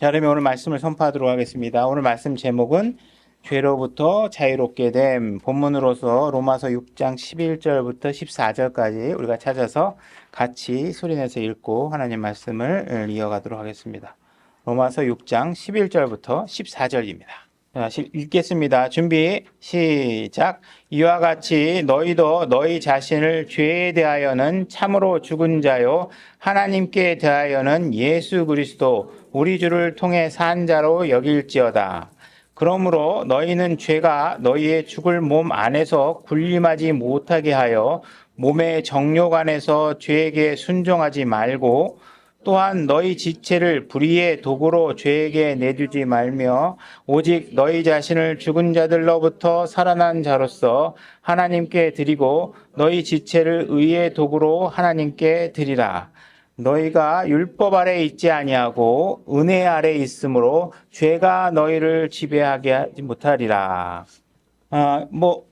자, 그러면 오늘 말씀을 선포하도록 하겠습니다. 오늘 말씀 제목은 죄로부터 자유롭게 됨. 본문으로서 로마서 6장 11절부터 14절까지 우리가 찾아서 같이 소리내서 읽고 하나님 말씀을 이어가도록 하겠습니다. 로마서 6장 11절부터 14절입니다. 자, 읽겠습니다. 준비, 시작. 이와 같이 너희도 너희 자신을 죄에 대하여는 참으로 죽은 자요 하나님께 대하여는 예수 그리스도 우리 주를 통해 산 자로 여길지어다. 그러므로 너희는 죄가 너희의 죽을 몸 안에서 군림하지 못하게 하여 몸의 정욕 안에서 죄에게 순종하지 말고 또한 너희 지체를 불의의 도구로 죄에게 내주지 말며 오직 너희 자신을 죽은 자들로부터 살아난 자로서 하나님께 드리고 너희 지체를 의의 도구로 하나님께 드리라. 너희가 율법 아래 있지 아니하고 은혜 아래 있으므로 죄가 너희를 지배하게 하지 못하리라.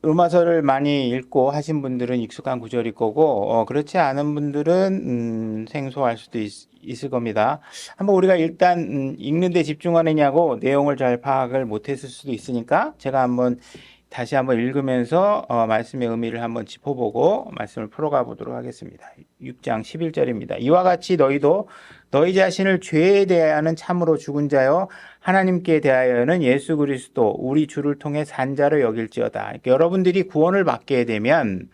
로마서를 많이 읽고 하신 분들은 익숙한 구절일 거고, 그렇지 않은 분들은, 생소할 수도 있을 겁니다. 한번 우리가 일단, 읽는 데 집중하느냐고 내용을 잘 파악을 못했을 수도 있으니까, 제가 다시 한번 읽으면서, 말씀의 의미를 한번 짚어보고, 말씀을 풀어가 보도록 하겠습니다. 6장 11절입니다. 이와 같이 너희도 너희 자신을 죄에 대하여는 참으로 죽은 자요 하나님께 대하여는 예수 그리스도 우리 주를 통해 산 자로 여길지어다. 그러니까 여러분들이 구원을 받게 되면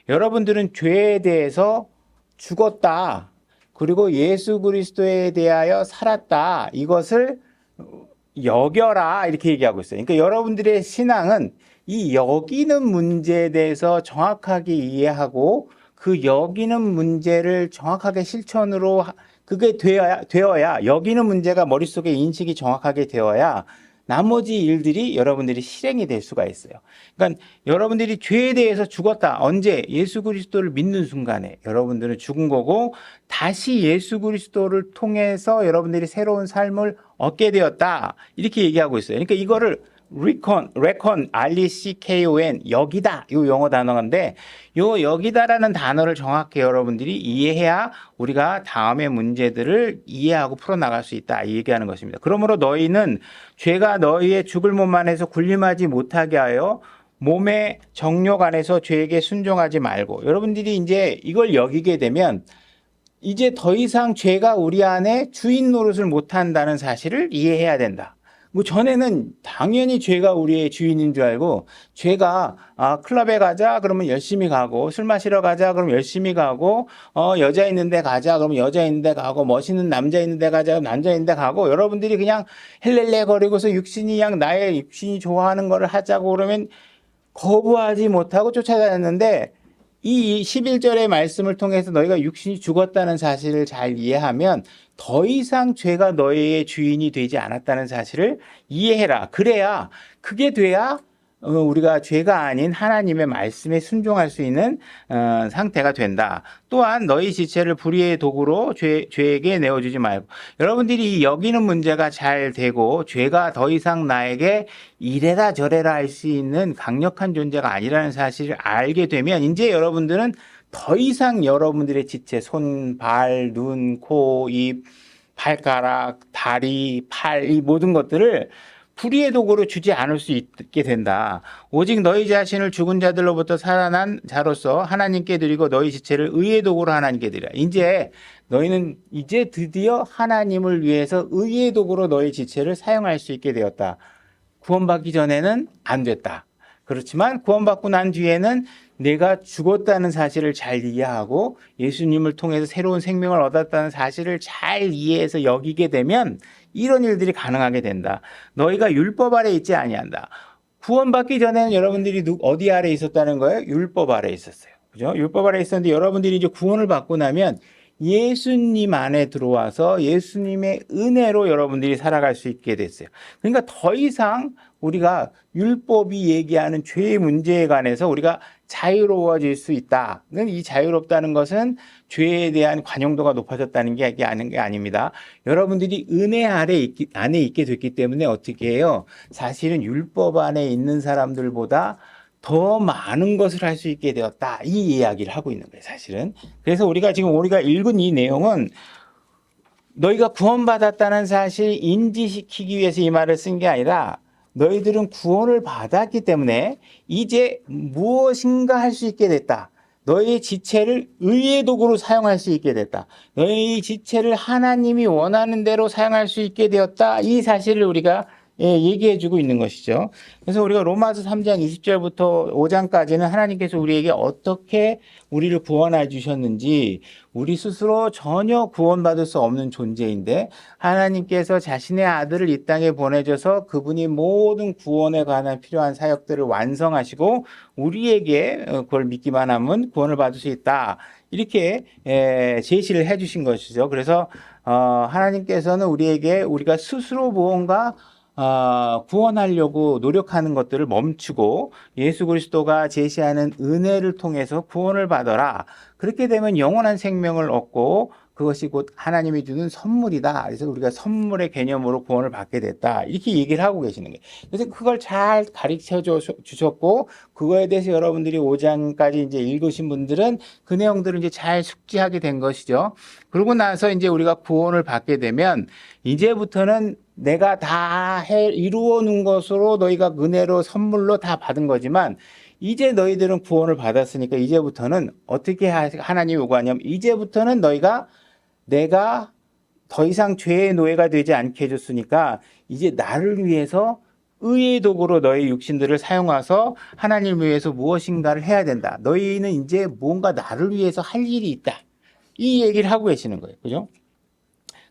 여러분들은 죄에 대해서 죽었다. 그리고 예수 그리스도에 대하여 살았다. 이것을 여겨라. 이렇게 얘기하고 있어요. 그러니까 여러분들의 신앙은 이 여기는 문제에 대해서 정확하게 이해하고 그 여기는 문제를 정확하게 실천으로 그게 되어야 여기는 문제가 머릿속에 인식이 정확하게 되어야 나머지 일들이 여러분들이 실행이 될 수가 있어요. 그러니까 여러분들이 죄에 대해서 죽었다. 언제? 예수 그리스도를 믿는 순간에 여러분들은 죽은 거고 다시 예수 그리스도를 통해서 여러분들이 새로운 삶을 얻게 되었다. 이렇게 얘기하고 있어요. 그러니까 이거를 recon, R-E-C-K-O-N, 여기다. 이 영어 단어인데, 요 여기다라는 단어를 정확히 여러분들이 이해해야 우리가 다음의 문제들을 이해하고 풀어나갈 수 있다. 이 얘기하는 것입니다. 그러므로 너희는 죄가 너희의 죽을 몸 안에서 군림하지 못하게 하여 몸의 정욕 안에서 죄에게 순종하지 말고, 여러분들이 이제 이걸 여기게 되면 이제 더 이상 죄가 우리 안에 주인 노릇을 못한다는 사실을 이해해야 된다. 전에는 당연히 죄가 우리의 주인인 줄 알고 죄가 클럽에 가자 그러면 열심히 가고 술 마시러 가자 그러면 열심히 가고 여자 있는 데 가자 그러면 여자 있는 데 가고 멋있는 남자 있는 데 가자 그러면 남자 있는 데 가고 여러분들이 그냥 헬렐레 거리고서 육신이 그냥 나의 육신이 좋아하는 거를 하자고 그러면 거부하지 못하고 쫓아다녔는데 이 11절의 말씀을 통해서 너희가 육신이 죽었다는 사실을 잘 이해하면 더 이상 죄가 너희의 주인이 되지 않았다는 사실을 이해해라. 그래야 그게 돼야 우리가 죄가 아닌 하나님의 말씀에 순종할 수 있는 상태가 된다. 또한 너희 지체를 불의의 도구로 죄에게 내어주지 말고 여러분들이 여기는 문제가 잘 되고 죄가 더 이상 나에게 이래라 저래라 할 수 있는 강력한 존재가 아니라는 사실을 알게 되면 이제 여러분들은 더 이상 여러분들의 지체, 손, 발, 눈, 코, 입, 발가락, 다리, 팔, 이 모든 것들을 불의의 도구로 주지 않을 수 있게 된다. 오직 너희 자신을 죽은 자들로부터 살아난 자로서 하나님께 드리고 너희 지체를 의의 도구로 하나님께 드리라. 이제 너희는 이제 드디어 하나님을 위해서 의의 도구로 너희 지체를 사용할 수 있게 되었다. 구원받기 전에는 안 됐다. 그렇지만 구원받고 난 뒤에는 내가 죽었다는 사실을 잘 이해하고 예수님을 통해서 새로운 생명을 얻었다는 사실을 잘 이해해서 여기게 되면 이런 일들이 가능하게 된다. 너희가 율법 아래 있지 아니한다. 구원받기 전에는 여러분들이 어디 아래 있었다는 거예요? 율법 아래 있었어요. 그죠? 율법 아래 있었는데 여러분들이 이제 구원을 받고 나면 예수님 안에 들어와서 예수님의 은혜로 여러분들이 살아갈 수 있게 됐어요. 그러니까 더 이상 우리가 율법이 얘기하는 죄의 문제에 관해서 우리가 자유로워질 수 있다. 이 자유롭다는 것은 죄에 대한 관용도가 높아졌다는 게 아닙니다. 여러분들이 은혜 안에 있게 됐기 때문에 어떻게 해요? 사실은 율법 안에 있는 사람들보다 더 많은 것을 할 수 있게 되었다. 이 이야기를 하고 있는 거예요, 사실은. 그래서 우리가 읽은 이 내용은 너희가 구원받았다는 사실 인지시키기 위해서 이 말을 쓴 게 아니라 너희들은 구원을 받았기 때문에 이제 무엇인가 할 수 있게 됐다. 너희의 지체를 의의 도구로 사용할 수 있게 됐다. 너희 지체를 하나님이 원하는 대로 사용할 수 있게 되었다. 이 사실을 우리가 얘기해주고 있는 것이죠. 그래서 우리가 로마서 3장 20절부터 5장까지는 하나님께서 우리에게 어떻게 우리를 구원해 주셨는지, 우리 스스로 전혀 구원받을 수 없는 존재인데 하나님께서 자신의 아들을 이 땅에 보내줘서 그분이 모든 구원에 관한 필요한 사역들을 완성하시고 우리에게 그걸 믿기만 하면 구원을 받을 수 있다. 이렇게 제시를 해주신 것이죠. 그래서 하나님께서는 우리에게 우리가 스스로 무언가 구원하려고 노력하는 것들을 멈추고 예수 그리스도가 제시하는 은혜를 통해서 구원을 받아라. 그렇게 되면 영원한 생명을 얻고 그것이 곧 하나님이 주는 선물이다. 그래서 우리가 선물의 개념으로 구원을 받게 됐다. 이렇게 얘기를 하고 계시는 거예요. 그래서 그걸 잘 가르쳐 주셨고 그거에 대해서 여러분들이 5장까지 이제 읽으신 분들은 그 내용들을 이제 잘 숙지하게 된 것이죠. 그러고 나서 이제 우리가 구원을 받게 되면 이제부터는 내가 다 이루어 놓은 것으로 너희가 은혜로 선물로 다 받은 거지만 이제 너희들은 구원을 받았으니까 이제부터는 어떻게 하나님이 요구하냐면 이제부터는 내가 더 이상 죄의 노예가 되지 않게 해줬으니까 이제 나를 위해서 의의 도구로 너희 육신들을 사용해서 하나님을 위해서 무엇인가를 해야 된다. 너희는 이제 뭔가 나를 위해서 할 일이 있다. 이 얘기를 하고 계시는 거예요. 그죠?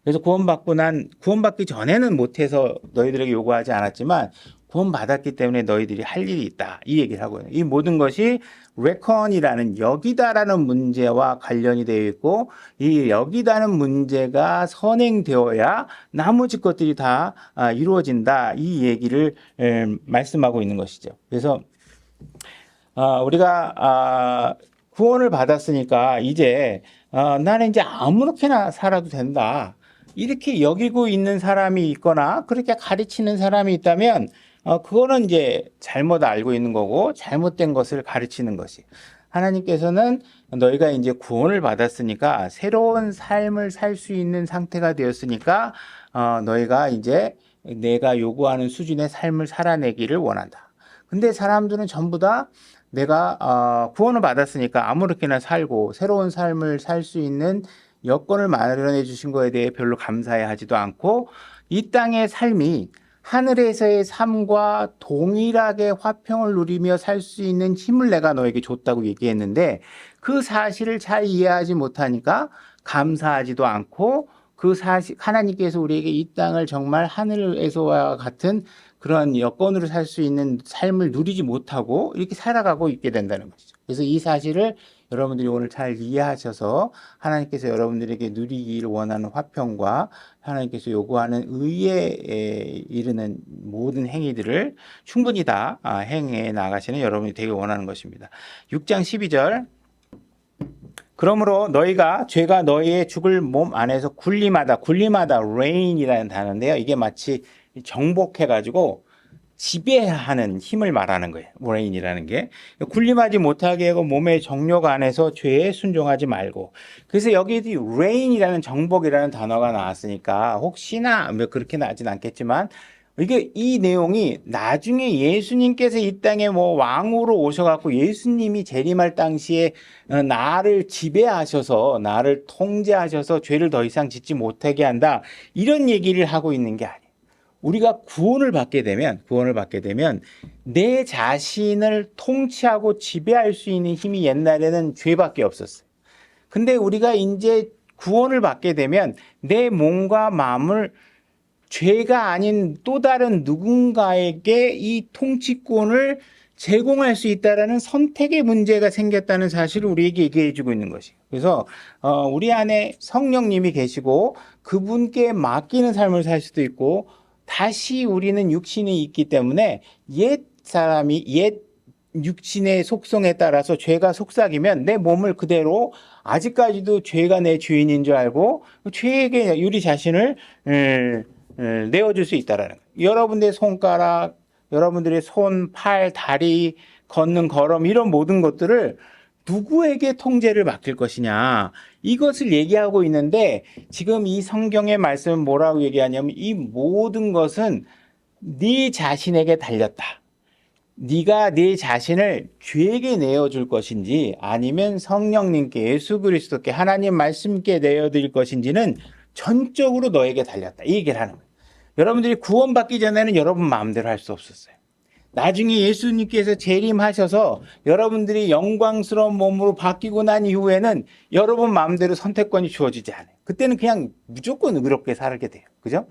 그래서 구원받기 전에는 못해서 너희들에게 요구하지 않았지만 구원받았기 때문에 너희들이 할 일이 있다. 이 얘기를 하고 있는. 이 모든 것이 reckon이라는 여기다라는 문제와 관련이 되어 있고 이 여기다는 문제가 선행되어야 나머지 것들이 다 이루어진다. 이 얘기를 말씀하고 있는 것이죠. 그래서 우리가 구원을 받았으니까 이제 나는 이제 아무렇게나 살아도 된다. 이렇게 여기고 있는 사람이 있거나 그렇게 가르치는 사람이 있다면 그거는 이제 잘못 알고 있는 거고 잘못된 것을 가르치는 것이. 하나님께서는 너희가 이제 구원을 받았으니까 새로운 삶을 살 수 있는 상태가 되었으니까 너희가 이제 내가 요구하는 수준의 삶을 살아내기를 원한다. 근데 사람들은 전부 다 내가 구원을 받았으니까 아무렇게나 살고 새로운 삶을 살 수 있는 여건을 마련해 주신 거에 대해 별로 감사해 하지도 않고 이 땅의 삶이 하늘에서의 삶과 동일하게 화평을 누리며 살 수 있는 힘을 내가 너에게 줬다고 얘기했는데 그 사실을 잘 이해하지 못하니까 감사하지도 않고 그 사실 하나님께서 우리에게 이 땅을 정말 하늘에서와 같은 그런 여건으로 살 수 있는 삶을 누리지 못하고 이렇게 살아가고 있게 된다는 것이죠. 그래서 이 사실을 여러분들이 오늘 잘 이해하셔서 하나님께서 여러분들에게 누리기를 원하는 화평과 하나님께서 요구하는 의에 이르는 모든 행위들을 충분히 다 행해 나가시는 여러분이 되게 원하는 것입니다. 6장 12절 그러므로 너희가 죄가 너희의 죽을 몸 안에서 굴림하다 reign이라는 단어인데요. 이게 마치 정복해가지고 지배하는 힘을 말하는 거예요. reign이라는 게. 굴림하지 못하게 하고 몸의 정욕 안에서 죄에 순종하지 말고. 그래서 여기 reign이라는 정복이라는 단어가 나왔으니까 혹시나 그렇게 나진 않겠지만 이게 이 내용이 나중에 예수님께서 이 땅에 왕으로 오셔갖고 예수님이 재림할 당시에 나를 지배하셔서 나를 통제하셔서 죄를 더 이상 짓지 못하게 한다. 이런 얘기를 하고 있는 게 아니에요. 우리가 구원을 받게 되면 내 자신을 통치하고 지배할 수 있는 힘이 옛날에는 죄밖에 없었어요. 근데 우리가 이제 구원을 받게 되면 내 몸과 마음을 죄가 아닌 또 다른 누군가에게 이 통치권을 제공할 수 있다라는 선택의 문제가 생겼다는 사실을 우리에게 얘기해 주고 있는 것이에요. 그래서 우리 안에 성령님이 계시고 그분께 맡기는 삶을 살 수도 있고 다시 우리는 육신이 있기 때문에 옛 육신의 속성에 따라서 죄가 속삭이면 내 몸을 그대로 아직까지도 죄가 내 주인인 줄 알고 죄에게 우리 자신을 내어줄 수 있다라는 거예요. 여러분들의 손가락, 여러분들의 손, 팔, 다리, 걷는 걸음 이런 모든 것들을 누구에게 통제를 맡길 것이냐, 이것을 얘기하고 있는데, 지금 이 성경의 말씀은 뭐라고 얘기하냐면 이 모든 것은 네 자신에게 달렸다. 네가 네 자신을 죄에게 내어줄 것인지 아니면 성령님께, 예수 그리스도께, 하나님 말씀께 내어드릴 것인지는 전적으로 너에게 달렸다, 이 얘기를 하는 거예요. 여러분들이 구원받기 전에는 여러분 마음대로 할 수 없었어요. 나중에 예수님께서 재림하셔서 여러분들이 영광스러운 몸으로 바뀌고 난 이후에는 여러분 마음대로 선택권이 주어지지 않아요. 그때는 그냥 무조건 의롭게 살게 돼요. 그죠?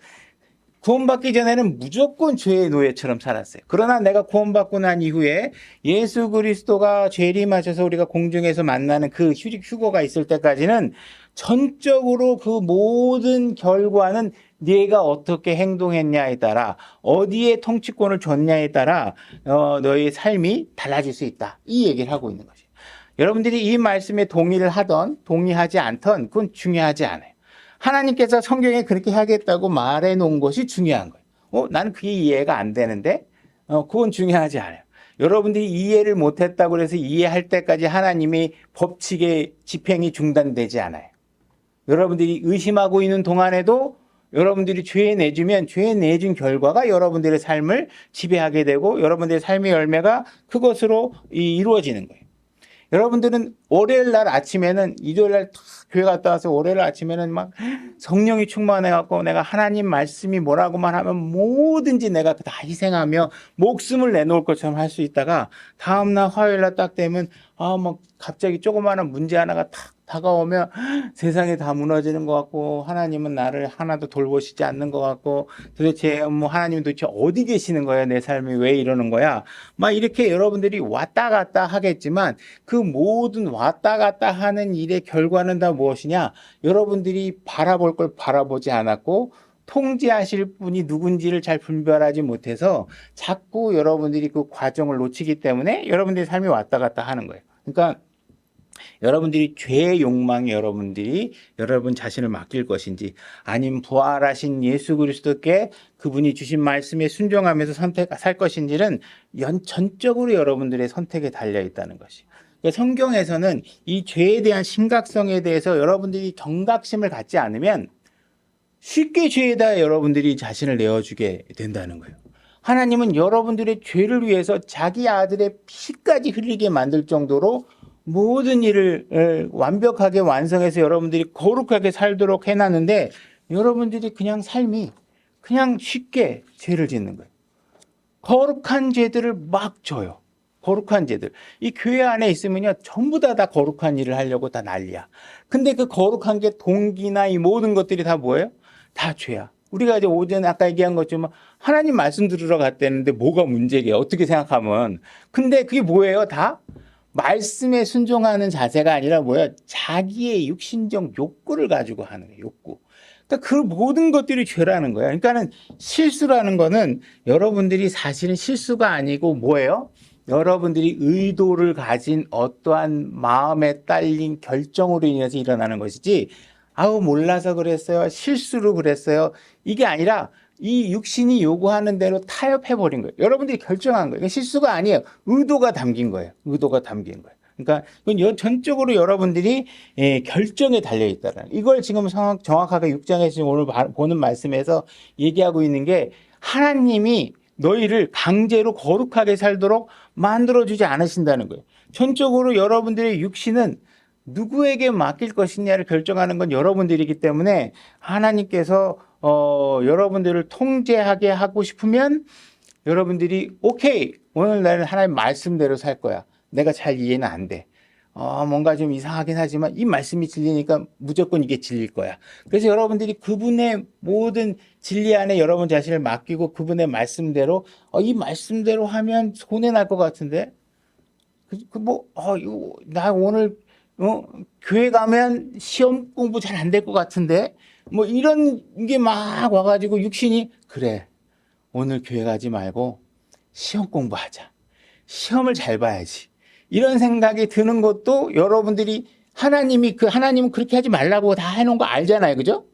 구원받기 전에는 무조건 죄의 노예처럼 살았어요. 그러나 내가 구원받고 난 이후에 예수 그리스도가 재림하셔서 우리가 공중에서 만나는 그 휴거가 있을 때까지는 전적으로 그 모든 결과는 네가 어떻게 행동했냐에 따라, 어디에 통치권을 줬냐에 따라 너의 삶이 달라질 수 있다, 이 얘기를 하고 있는 것이에요. 여러분들이 이 말씀에 동의를 하던 동의하지 않던 그건 중요하지 않아요. 하나님께서 성경에 그렇게 하겠다고 말해 놓은 것이 중요한 거예요. 나는 그게 이해가 안 되는데? 그건 중요하지 않아요. 여러분들이 이해를 못했다고 해서 이해할 때까지 하나님이 법칙의 집행이 중단되지 않아요. 여러분들이 의심하고 있는 동안에도 여러분들이 죄 내주면 죄 내준 결과가 여러분들의 삶을 지배하게 되고 여러분들의 삶의 열매가 그것으로 이루어지는 거예요. 여러분들은 월요일 날 아침에는, 일요일 날 교회 갔다 와서 월요일 아침에는 막 성령이 충만해갖고 내가 하나님 말씀이 뭐라고만 하면 뭐든지 내가 다 희생하며 목숨을 내놓을 것처럼 할 수 있다가 다음날 화요일 날 딱 되면 막 갑자기 조그마한 문제 하나가 탁 다가오면 세상이 다 무너지는 것 같고 하나님은 나를 하나도 돌보시지 않는 것 같고 도대체 하나님 도대체 어디 계시는 거야, 내 삶이 왜 이러는 거야, 막 이렇게 여러분들이 왔다 갔다 하겠지만 그 모든 왔다 갔다 하는 일의 결과는 다 무엇이냐, 여러분들이 바라볼 걸 바라보지 않았고 통제하실 분이 누군지를 잘 분별하지 못해서 자꾸 여러분들이 그 과정을 놓치기 때문에 여러분들의 삶이 왔다 갔다 하는 거예요. 그러니까 여러분들이 죄의 욕망에 여러분들이 여러분 자신을 맡길 것인지 아니면 부활하신 예수 그리스도께 그분이 주신 말씀에 순종하면서 살 것인지는 전적으로 여러분들의 선택에 달려 있다는 것이. 그러니까 성경에서는 이 죄에 대한 심각성에 대해서 여러분들이 경각심을 갖지 않으면 쉽게 죄에다 여러분들이 자신을 내어주게 된다는 거예요. 하나님은 여러분들의 죄를 위해서 자기 아들의 피까지 흘리게 만들 정도로 모든 일을 완벽하게 완성해서 여러분들이 거룩하게 살도록 해놨는데 여러분들이 그냥 삶이 그냥 쉽게 죄를 짓는 거예요. 거룩한 죄들을 막 져요. 거룩한 죄들. 이 교회 안에 있으면요, 전부 다 거룩한 일을 하려고 다 난리야. 근데 그 거룩한 게 동기나 이 모든 것들이 다 뭐예요? 다 죄야. 우리가 이제 오전에 아까 얘기한 것처럼 하나님 말씀 들으러 갔다는데 뭐가 문제게요? 어떻게 생각하면. 근데 그게 뭐예요? 다 말씀에 순종하는 자세가 아니라 뭐야? 자기의 육신적 욕구를 가지고 하는 거예요. 욕구. 그러니까 그 모든 것들이 죄라는 거예요. 그러니까는 실수라는 거는 여러분들이 사실은 실수가 아니고 뭐예요? 여러분들이 의도를 가진 어떠한 마음에 딸린 결정으로 인해서 일어나는 것이지, 아우 몰라서 그랬어요, 실수로 그랬어요, 이게 아니라 이 육신이 요구하는 대로 타협해버린 거예요. 여러분들이 결정한 거예요. 실수가 아니에요. 의도가 담긴 거예요. 의도가 담긴 거예요. 그러니까 이건 전적으로 여러분들이 결정에 달려있다는, 이걸 지금 정확하게 6장에서 지금 오늘 보는 말씀에서 얘기하고 있는 게, 하나님이 너희를 강제로 거룩하게 살도록 만들어주지 않으신다는 거예요. 전적으로 여러분들의 육신은 누구에게 맡길 것이냐를 결정하는 건 여러분들이기 때문에 하나님께서 여러분들을 통제하게 하고 싶으면 여러분들이 오케이, 오늘 나는 하나님 말씀대로 살 거야. 내가 잘 이해는 안 돼. 뭔가 좀 이상하긴 하지만 이 말씀이 진리니까 무조건 이게 진리일 거야. 그래서 여러분들이 그분의 모든 진리 안에 여러분 자신을 맡기고 그분의 말씀대로 이 말씀대로 하면 손해 날 것 같은데, 나 오늘 교회 가면 시험 공부 잘 안 될 것 같은데, 이런 게 막 와가지고 육신이, 그래, 오늘 교회 가지 말고 시험 공부하자. 시험을 잘 봐야지. 이런 생각이 드는 것도 여러분들이 하나님은 그렇게 하지 말라고 다 해놓은 거 알잖아요. 그죠?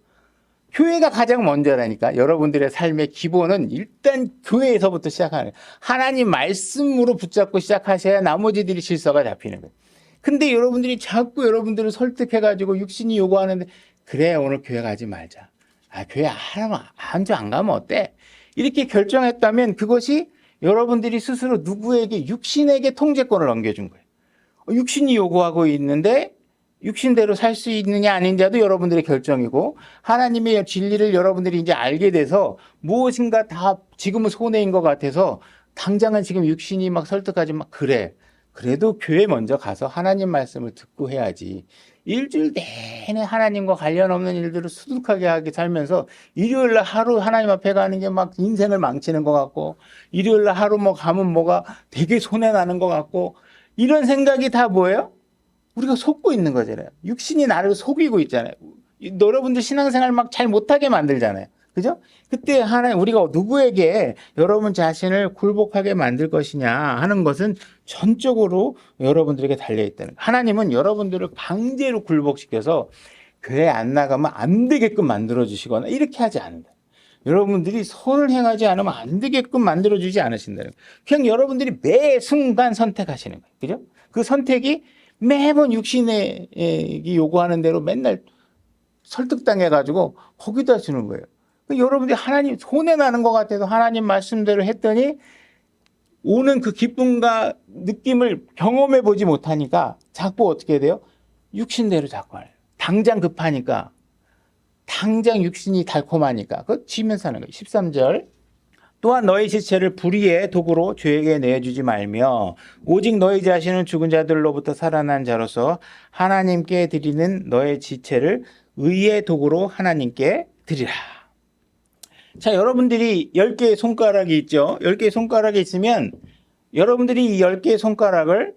교회가 가장 먼저라니까. 여러분들의 삶의 기본은 일단 교회에서부터 시작하는 거예요. 하나님 말씀으로 붙잡고 시작하셔야 나머지들이 질서가 잡히는 거예요. 근데 여러분들이 자꾸 여러분들을 설득해가지고 육신이 요구하는데, 그래, 오늘 교회 가지 말자. 아, 교회 한주 안 가면 어때? 이렇게 결정했다면 그것이 여러분들이 스스로 누구에게, 육신에게 통제권을 넘겨준 거예요. 육신이 요구하고 있는데 육신대로 살 수 있느냐 아닌지도 여러분들의 결정이고, 하나님의 진리를 여러분들이 이제 알게 돼서 무엇인가 다 지금은 손해인 것 같아서 당장은 지금 육신이 막 설득하지 막, 그래, 그래도 교회 먼저 가서 하나님 말씀을 듣고 해야지. 일주일 내내 하나님과 관련 없는 일들을 수두룩하게 하게 살면서 일요일날 하루 하나님 앞에 가는 게 막 인생을 망치는 것 같고, 일요일날 하루 뭐 가면 뭐가 되게 손해나는 것 같고, 이런 생각이 다 뭐예요? 우리가 속고 있는 거잖아요. 육신이 나를 속이고 있잖아요. 여러분들 신앙생활 막 잘 못하게 만들잖아요. 그죠? 그때 하나님, 우리가 누구에게 여러분 자신을 굴복하게 만들 것이냐 하는 것은 전적으로 여러분들에게 달려있다는 거예요. 하나님은 여러분들을 강제로 굴복시켜서 교회 안 나가면 안 되게끔 만들어주시거나 이렇게 하지 않는다. 여러분들이 선을 행하지 않으면 안 되게끔 만들어주지 않으신다는 거예요. 그냥 여러분들이 매 순간 선택하시는 거예요. 그죠? 그 선택이 매번 육신이 요구하는 대로 맨날 설득당해가지고 거기다 주는 거예요. 여러분들이 하나님 손해나는 것 같아서 하나님 말씀대로 했더니 오는 그 기쁨과 느낌을 경험해 보지 못하니까 자꾸 어떻게 돼요? 육신대로 자꾸 해요. 당장 급하니까, 당장 육신이 달콤하니까 그거 지면서 하는 거예요. 13절. 또한 너희 지체를 불의의 도구로 죄에게 내주지 말며 오직 너희 자신은 죽은 자들로부터 살아난 자로서 하나님께 드리는 너의 지체를 의의 도구로 하나님께 드리라. 자, 여러분들이 10개의 손가락이 있죠. 10개의 손가락이 있으면 여러분들이 이 10개의 손가락을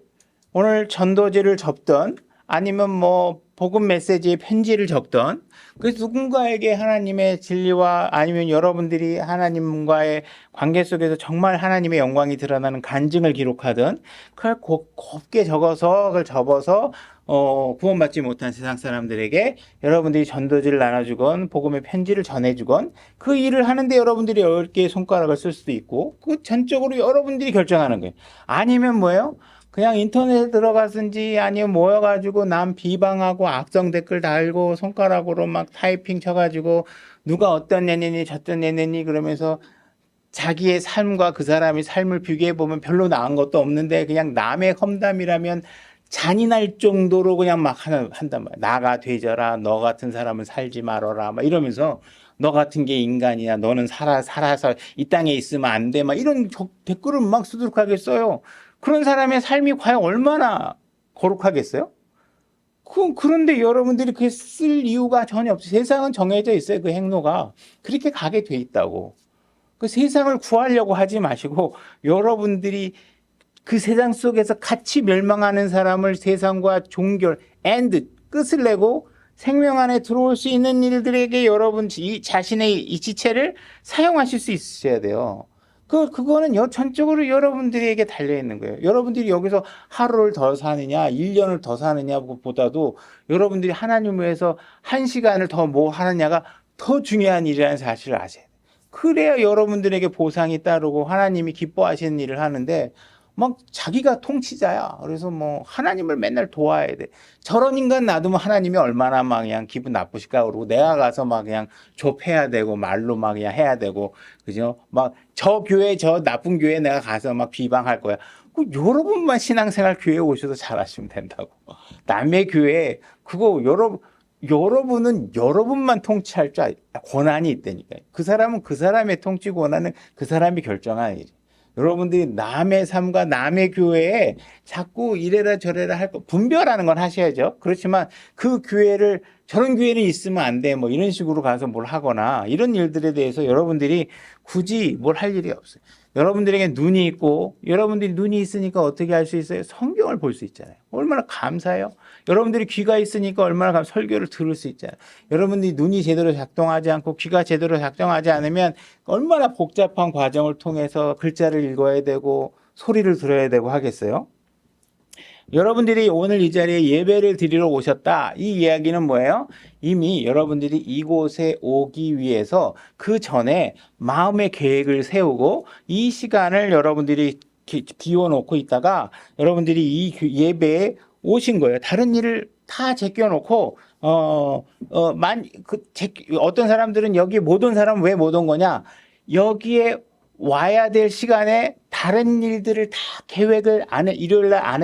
오늘 전도지를 접던 아니면 뭐 복음 메시지의 편지를 적던, 그래서 누군가에게 하나님의 진리와 아니면 여러분들이 하나님과의 관계 속에서 정말 하나님의 영광이 드러나는 간증을 기록하든, 그걸 곱게 적어서 그걸 접어서 구원받지 못한 세상 사람들에게 여러분들이 전도지를 나눠주건 복음의 편지를 전해주건, 그 일을 하는데 여러분들이 10개의 손가락을 쓸 수도 있고, 그 전적으로 여러분들이 결정하는 거예요. 아니면 뭐예요? 그냥 인터넷에 들어갔든지 아니면 모여가지고 남 비방하고 악성 댓글 달고 손가락으로 막 타이핑 쳐가지고 누가 어떤 애느니 저떤 애느니 그러면서 자기의 삶과 그 사람의 삶을 비교해보면 별로 나은 것도 없는데 그냥 남의 험담이라면 잔인할 정도로 그냥 막 한단 말이야. 나가 되져라, 너 같은 사람은 살지 말아라 막 이러면서, 너 같은 게 인간이야, 너는 살아서 이 땅에 있으면 안 돼 막 이런 댓글을 막 수두룩하게 써요. 그런 사람의 삶이 과연 얼마나 거룩하겠어요? 그런데 여러분들이 그게 쓸 이유가 전혀 없어요. 세상은 정해져 있어요. 그 행로가 그렇게 가게 돼 있다고. 그 세상을 구하려고 하지 마시고 여러분들이 그 세상 속에서 같이 멸망하는 사람을 세상과 종결, 끝을 내고 생명 안에 들어올 수 있는 일들에게 여러분 자신의 이 지체를 사용하실 수 있으셔야 돼요. 그거는 전적으로 여러분들에게 달려있는 거예요. 여러분들이 여기서 하루를 더 사느냐, 1년을 더 사느냐 보다도 여러분들이 하나님을 위해서 1시간을 더 뭐 하느냐가 더 중요한 일이라는 사실을 아셔야 돼요. 그래야 여러분들에게 보상이 따르고 하나님이 기뻐하시는 일을 하는데, 막 자기가 통치자야. 그래서 뭐 하나님을 맨날 도와야 돼. 저런 인간 놔두면 하나님이 얼마나 막 그냥 기분 나쁘실까 그러고, 내가 가서 막 그냥 좁해야 되고 말로 막 그냥 해야 되고, 그죠? 막 저 교회 저 나쁜 교회 내가 가서 막 비방할 거야. 여러분만 신앙생활 교회에 오셔서 잘하시면 된다고. 남의 교회 그거 여러분은 여러분만 통치할 권한이 있다니까요. 그 사람은 그 사람의 통치 권한은 그 사람이 결정하는 일이에요. 여러분들이 남의 삶과 남의 교회에 자꾸 이래라 저래라 할 거, 분별하는 건 하셔야죠. 그렇지만 그 교회를, 저런 교회는 있으면 안 돼 뭐 이런 식으로 가서 뭘 하거나 이런 일들에 대해서 여러분들이 굳이 뭘 할 일이 없어요. 여러분들에게 눈이 있고, 여러분들이 눈이 있으니까 어떻게 할 수 있어요? 성경을 볼 수 있잖아요. 얼마나 감사해요. 여러분들이 귀가 있으니까 얼마나 설교를 들을 수 있잖아요. 여러분들이 눈이 제대로 작동하지 않고 귀가 제대로 작동하지 않으면 얼마나 복잡한 과정을 통해서 글자를 읽어야 되고 소리를 들어야 되고 하겠어요. 여러분들이 오늘 이 자리에 예배를 드리러 오셨다, 이 이야기는 뭐예요? 이미 여러분들이 이곳에 오기 위해서 그 전에 마음의 계획을 세우고 이 시간을 여러분들이 비워놓고 있다가 여러분들이 이 예배에 오신 거예요. 다른 일을 다 제껴놓고 어떤 사람들은 여기 못 온 사람은 왜 못 온 거냐? 여기에 와야 될 시간에 다른 일들을 다 계획을 일요일 날 안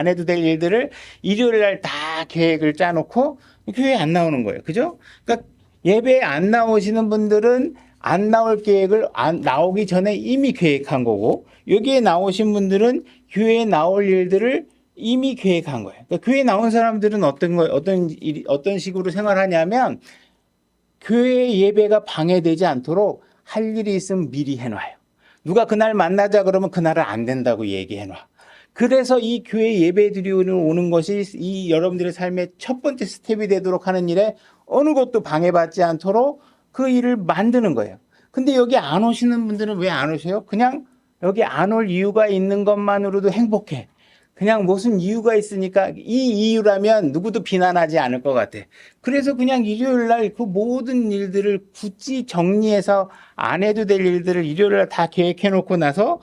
해도 될 일들을 일요일 날 다 계획을 짜놓고 교회에 안 나오는 거예요. 그죠? 그러니까 예배에 안 나오시는 분들은 안 나올 계획을 나오기 전에 이미 계획한 거고, 여기에 나오신 분들은 교회에 나올 일들을 이미 계획한 거예요. 그러니까 교회에 나온 사람들은 어떤 식으로 생활하냐면, 교회 예배가 방해되지 않도록 할 일이 있으면 미리 해놔요. 누가 그날 만나자 그러면 그날은 안 된다고 얘기해놔. 그래서 이 교회 예배 드리러 오는 것이 이 여러분들의 삶의 첫 번째 스텝이 되도록 하는 일에 어느 것도 방해받지 않도록 그 일을 만드는 거예요. 근데 여기 안 오시는 분들은 왜 안 오세요? 그냥 여기 안 올 이유가 있는 것만으로도 행복해. 그냥 무슨 이유가 있으니까 이 이유라면 누구도 비난하지 않을 것 같아. 그래서 그냥 일요일 날 그 모든 일들을 굳이 정리해서 안 해도 될 일들을 일요일 날 다 계획해 놓고 나서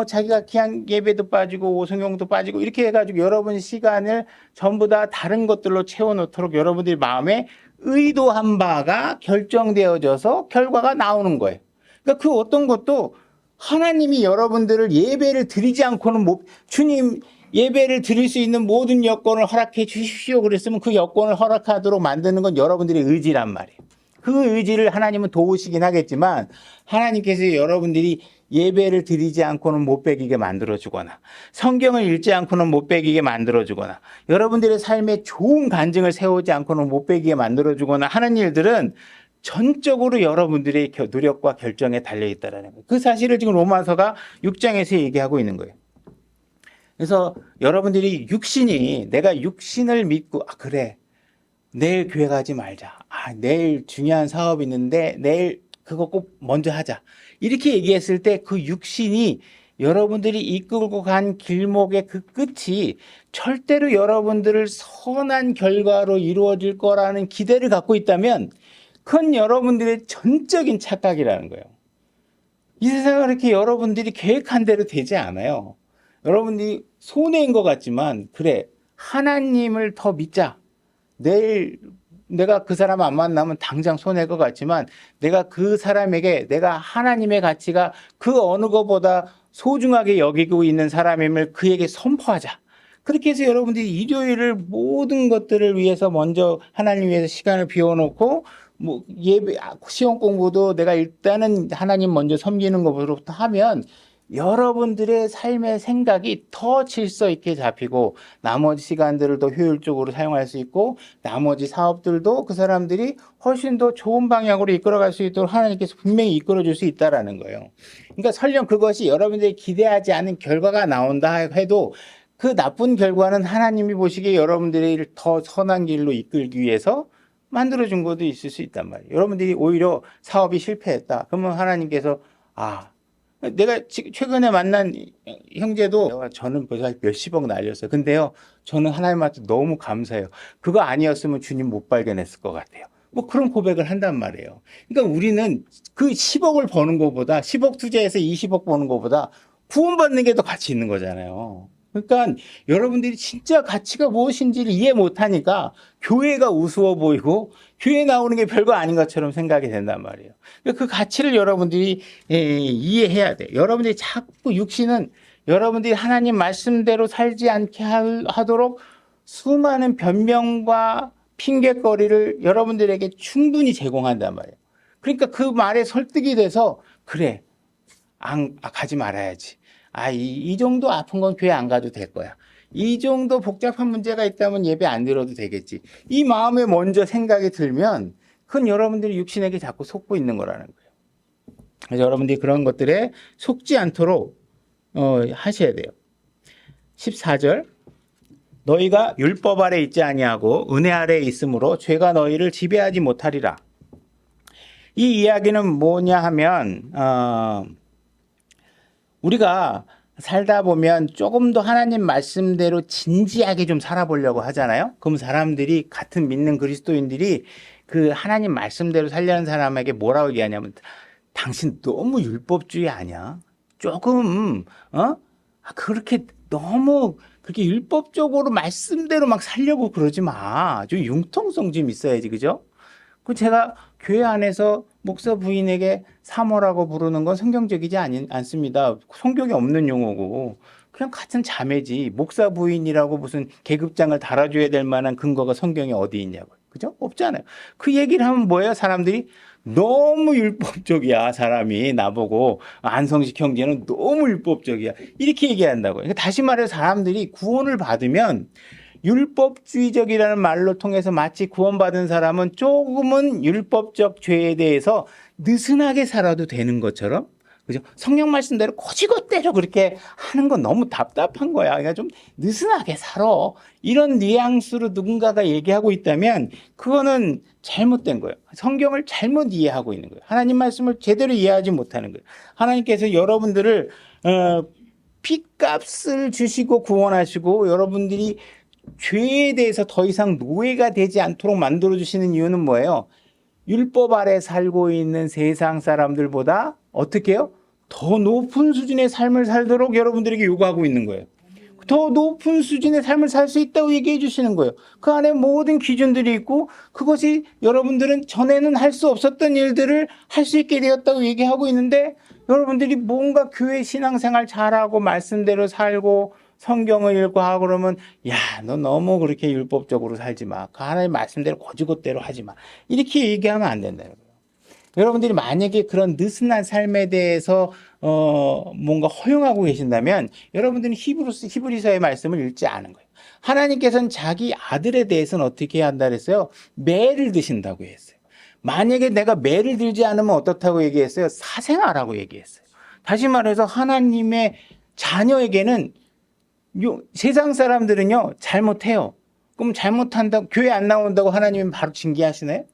자기가 그냥 예배도 빠지고 오성경도 빠지고 이렇게 해가지고 여러분 시간을 전부 다 다른 것들로 채워놓도록 여러분들이 마음에 의도한 바가 결정되어져서 결과가 나오는 거예요. 그러니까 그 어떤 것도 하나님이 여러분들을 예배를 드리지 않고는 주님 예배를 드릴 수 있는 모든 여건을 허락해 주십시오 그랬으면 그 여건을 허락하도록 만드는 건 여러분들의 의지란 말이에요. 그 의지를 하나님은 도우시긴 하겠지만 하나님께서 여러분들이 예배를 드리지 않고는 못 배기게 만들어주거나 성경을 읽지 않고는 못 배기게 만들어주거나 여러분들의 삶에 좋은 간증을 세우지 않고는 못 배기게 만들어주거나 하는 일들은 전적으로 여러분들의 노력과 결정에 달려있다는 거예요. 그 사실을 지금 로마서가 6장에서 얘기하고 있는 거예요. 그래서 여러분들이 내가 육신을 믿고 그래 내일 교회 가지 말자. 내일 중요한 사업이 있는데 내일 그거 꼭 먼저 하자. 이렇게 얘기했을 때 그 육신이 여러분들이 이끌고 간 길목의 그 끝이 절대로 여러분들을 선한 결과로 이루어질 거라는 기대를 갖고 있다면 그건 여러분들의 전적인 착각이라는 거예요. 이 세상은 이렇게 여러분들이 계획한 대로 되지 않아요. 여러분들이 손해인 것 같지만 그래 하나님을 더 믿자. 내일 내가 그 사람 안 만나면 당장 손해일 것 같지만 내가 그 사람에게 내가 하나님의 가치가 그 어느 것보다 소중하게 여기고 있는 사람임을 그에게 선포하자. 그렇게 해서 여러분들이 일요일을 모든 것들을 위해서 먼저 하나님 위해서 시간을 비워놓고 예배 시험 공부도 내가 일단은 하나님 먼저 섬기는 것부터 하면 여러분들의 삶의 생각이 더 질서 있게 잡히고 나머지 시간들을 더 효율적으로 사용할 수 있고 나머지 사업들도 그 사람들이 훨씬 더 좋은 방향으로 이끌어갈 수 있도록 하나님께서 분명히 이끌어줄 수 있다라는 거예요. 그러니까 설령 그것이 여러분들이 기대하지 않은 결과가 나온다 해도 그 나쁜 결과는 하나님이 보시기에 여러분들을 더 선한 길로 이끌기 위해서 만들어준 것도 있을 수 있단 말이에요. 여러분들이 오히려 사업이 실패했다. 그러면 하나님께서 내가 최근에 만난 형제도 저는 벌써 몇십억 날렸어요. 근데요, 저는 하나님한테 너무 감사해요. 그거 아니었으면 주님 못 발견했을 것 같아요. 그런 고백을 한단 말이에요. 그러니까 우리는 그 10억을 버는 것보다 10억 투자해서 20억 버는 것보다 구원받는 게 더 가치 있는 거잖아요. 그러니까 여러분들이 진짜 가치가 무엇인지를 이해 못하니까 교회가 우스워 보이고 교회 나오는 게 별거 아닌 것처럼 생각이 된단 말이에요. 그 가치를 여러분들이 이해해야 돼요. 여러분들이 자꾸 육신은 여러분들이 하나님 말씀대로 살지 않게 하도록 수많은 변명과 핑계거리를 여러분들에게 충분히 제공한단 말이에요. 그러니까 그 말에 설득이 돼서 그래 가지 말아야지. 이 정도 아픈 건 교회 안 가도 될 거야. 이 정도 복잡한 문제가 있다면 예배 안 드려도 되겠지. 이 마음에 먼저 생각이 들면 그건 여러분들이 육신에게 자꾸 속고 있는 거라는 거예요. 그래서 여러분들이 그런 것들에 속지 않도록 하셔야 돼요. 14절 너희가 율법 아래 있지 아니하고 은혜 아래 있으므로 죄가 너희를 지배하지 못하리라. 이 이야기는 뭐냐 하면 우리가 살다 보면 조금 더 하나님 말씀대로 진지하게 좀 살아보려고 하잖아요. 그럼 사람들이 같은 믿는 그리스도인들이 그 하나님 말씀대로 살려는 사람에게 뭐라고 얘기하냐면 당신 너무 율법주의 아니야? 조금 그렇게 너무 그렇게 율법적으로 말씀대로 막 살려고 그러지 마. 좀 융통성 좀 있어야지, 그죠? 그 제가 교회 안에서 목사 부인에게 사모라고 부르는 건 성경적이지 않습니다. 성경에 없는 용어고 그냥 같은 자매지. 목사 부인이라고 무슨 계급장을 달아줘야 될 만한 근거가 성경에 어디 있냐고요. 그죠? 없잖아요. 그 얘기를 하면 뭐예요? 사람들이 너무 율법적이야. 사람이 나보고 안성식 형제는 너무 율법적이야. 이렇게 얘기한다고요. 그러니까 다시 말해서 사람들이 구원을 받으면 율법주의적이라는 말로 통해서 마치 구원받은 사람은 조금은 율법적 죄에 대해서 느슨하게 살아도 되는 것처럼, 그죠? 성경 말씀대로 거지것대로 그렇게 하는 건 너무 답답한 거야. 그러니까 좀 느슨하게 살아. 이런 뉘앙스로 누군가가 얘기하고 있다면 그거는 잘못된 거예요. 성경을 잘못 이해하고 있는 거예요. 하나님 말씀을 제대로 이해하지 못하는 거예요. 하나님께서 여러분들을 핏값을 주시고 구원하시고 여러분들이 죄에 대해서 더 이상 노예가 되지 않도록 만들어주시는 이유는 뭐예요? 율법 아래 살고 있는 세상 사람들보다 어떻게 해요? 더 높은 수준의 삶을 살도록 여러분들에게 요구하고 있는 거예요. 더 높은 수준의 삶을 살 수 있다고 얘기해 주시는 거예요. 그 안에 모든 기준들이 있고 그것이 여러분들은 전에는 할 수 없었던 일들을 할 수 있게 되었다고 얘기하고 있는데 여러분들이 뭔가 교회 신앙생활 잘하고 말씀대로 살고 성경을 읽고 하고 그러면 야, 너 너무 그렇게 율법적으로 살지 마. 그 하나님 말씀대로 거지것대로 하지 마. 이렇게 얘기하면 안 된다는 거예요. 여러분들이 만약에 그런 느슨한 삶에 대해서 뭔가 허용하고 계신다면 여러분들은 히브리서의 말씀을 읽지 않은 거예요. 하나님께서는 자기 아들에 대해서는 어떻게 해야 한다 그랬어요? 매를 드신다고 했어요. 만약에 내가 매를 들지 않으면 어떻다고 얘기했어요? 사생아라고 얘기했어요. 다시 말해서 하나님의 자녀에게는 세상 사람들은요 잘못해요. 그럼 잘못한다고 교회 안 나온다고 하나님은 바로 징계하시나요?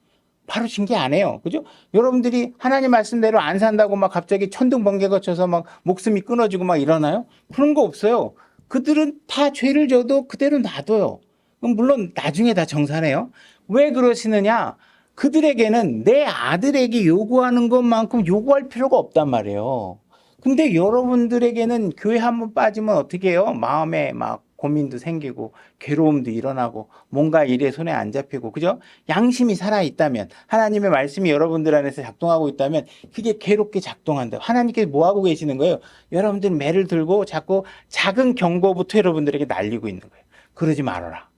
바로 징계 안 해요. 그죠? 여러분들이 하나님 말씀대로 안 산다고 막 갑자기 천둥 번개 거쳐서 막 목숨이 끊어지고 막 이러나요? 그런 거 없어요. 그들은 다 죄를 져도 그대로 놔둬요. 물론 나중에 다 정산해요. 왜 그러시느냐? 그들에게는 내 아들에게 요구하는 것만큼 요구할 필요가 없단 말이에요. 근데 여러분들에게는 교회 한번 빠지면 어떻게 해요? 마음에 막 고민도 생기고 괴로움도 일어나고 뭔가 일에 손에 안 잡히고 그죠? 양심이 살아있다면 하나님의 말씀이 여러분들 안에서 작동하고 있다면 그게 괴롭게 작동한다. 하나님께서 뭐 하고 계시는 거예요? 여러분들 매를 들고 자꾸 작은 경고부터 여러분들에게 날리고 있는 거예요. 그러지 말아라.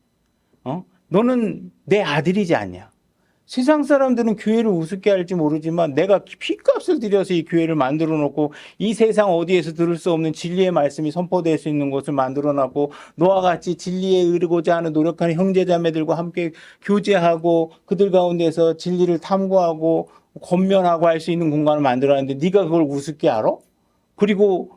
너는 내 아들이지 않냐? 세상 사람들은 교회를 우습게 할지 모르지만 내가 피값을 들여서 이 교회를 만들어 놓고 이 세상 어디에서 들을 수 없는 진리의 말씀이 선포될 수 있는 곳을 만들어 놨고 너와 같이 진리에 이르고자 하는 노력하는 형제자매들과 함께 교제하고 그들 가운데서 진리를 탐구하고 권면하고 할 수 있는 공간을 만들어 놨는데 네가 그걸 우습게 알아? 그리고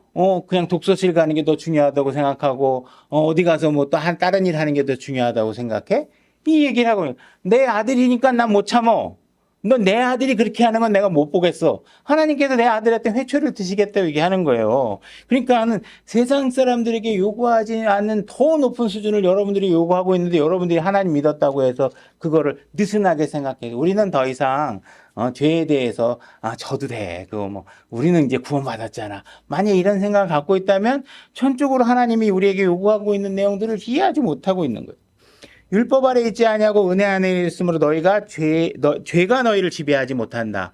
그냥 독서실 가는 게 더 중요하다고 생각하고 어디 가서 뭐 또 다른 일 하는 게 더 중요하다고 생각해? 이 얘기를 하고 내 아들이니까 난 못 참어. 너 내 아들이 그렇게 하는 건 내가 못 보겠어. 하나님께서 내 아들한테 회초리를 드시겠다고 얘기하는 거예요. 그러니까는 세상 사람들에게 요구하지 않는 더 높은 수준을 여러분들이 요구하고 있는데 여러분들이 하나님 믿었다고 해서 그거를 느슨하게 생각해요. 우리는 더 이상 죄에 대해서 져도 돼. 그거 뭐 우리는 이제 구원받았잖아. 만약 이런 생각을 갖고 있다면 전적으로 하나님이 우리에게 요구하고 있는 내용들을 이해하지 못하고 있는 거예요. 율법 아래 있지 아니하고 은혜 안에 있으므로 죄가 너희를 지배하지 못한다.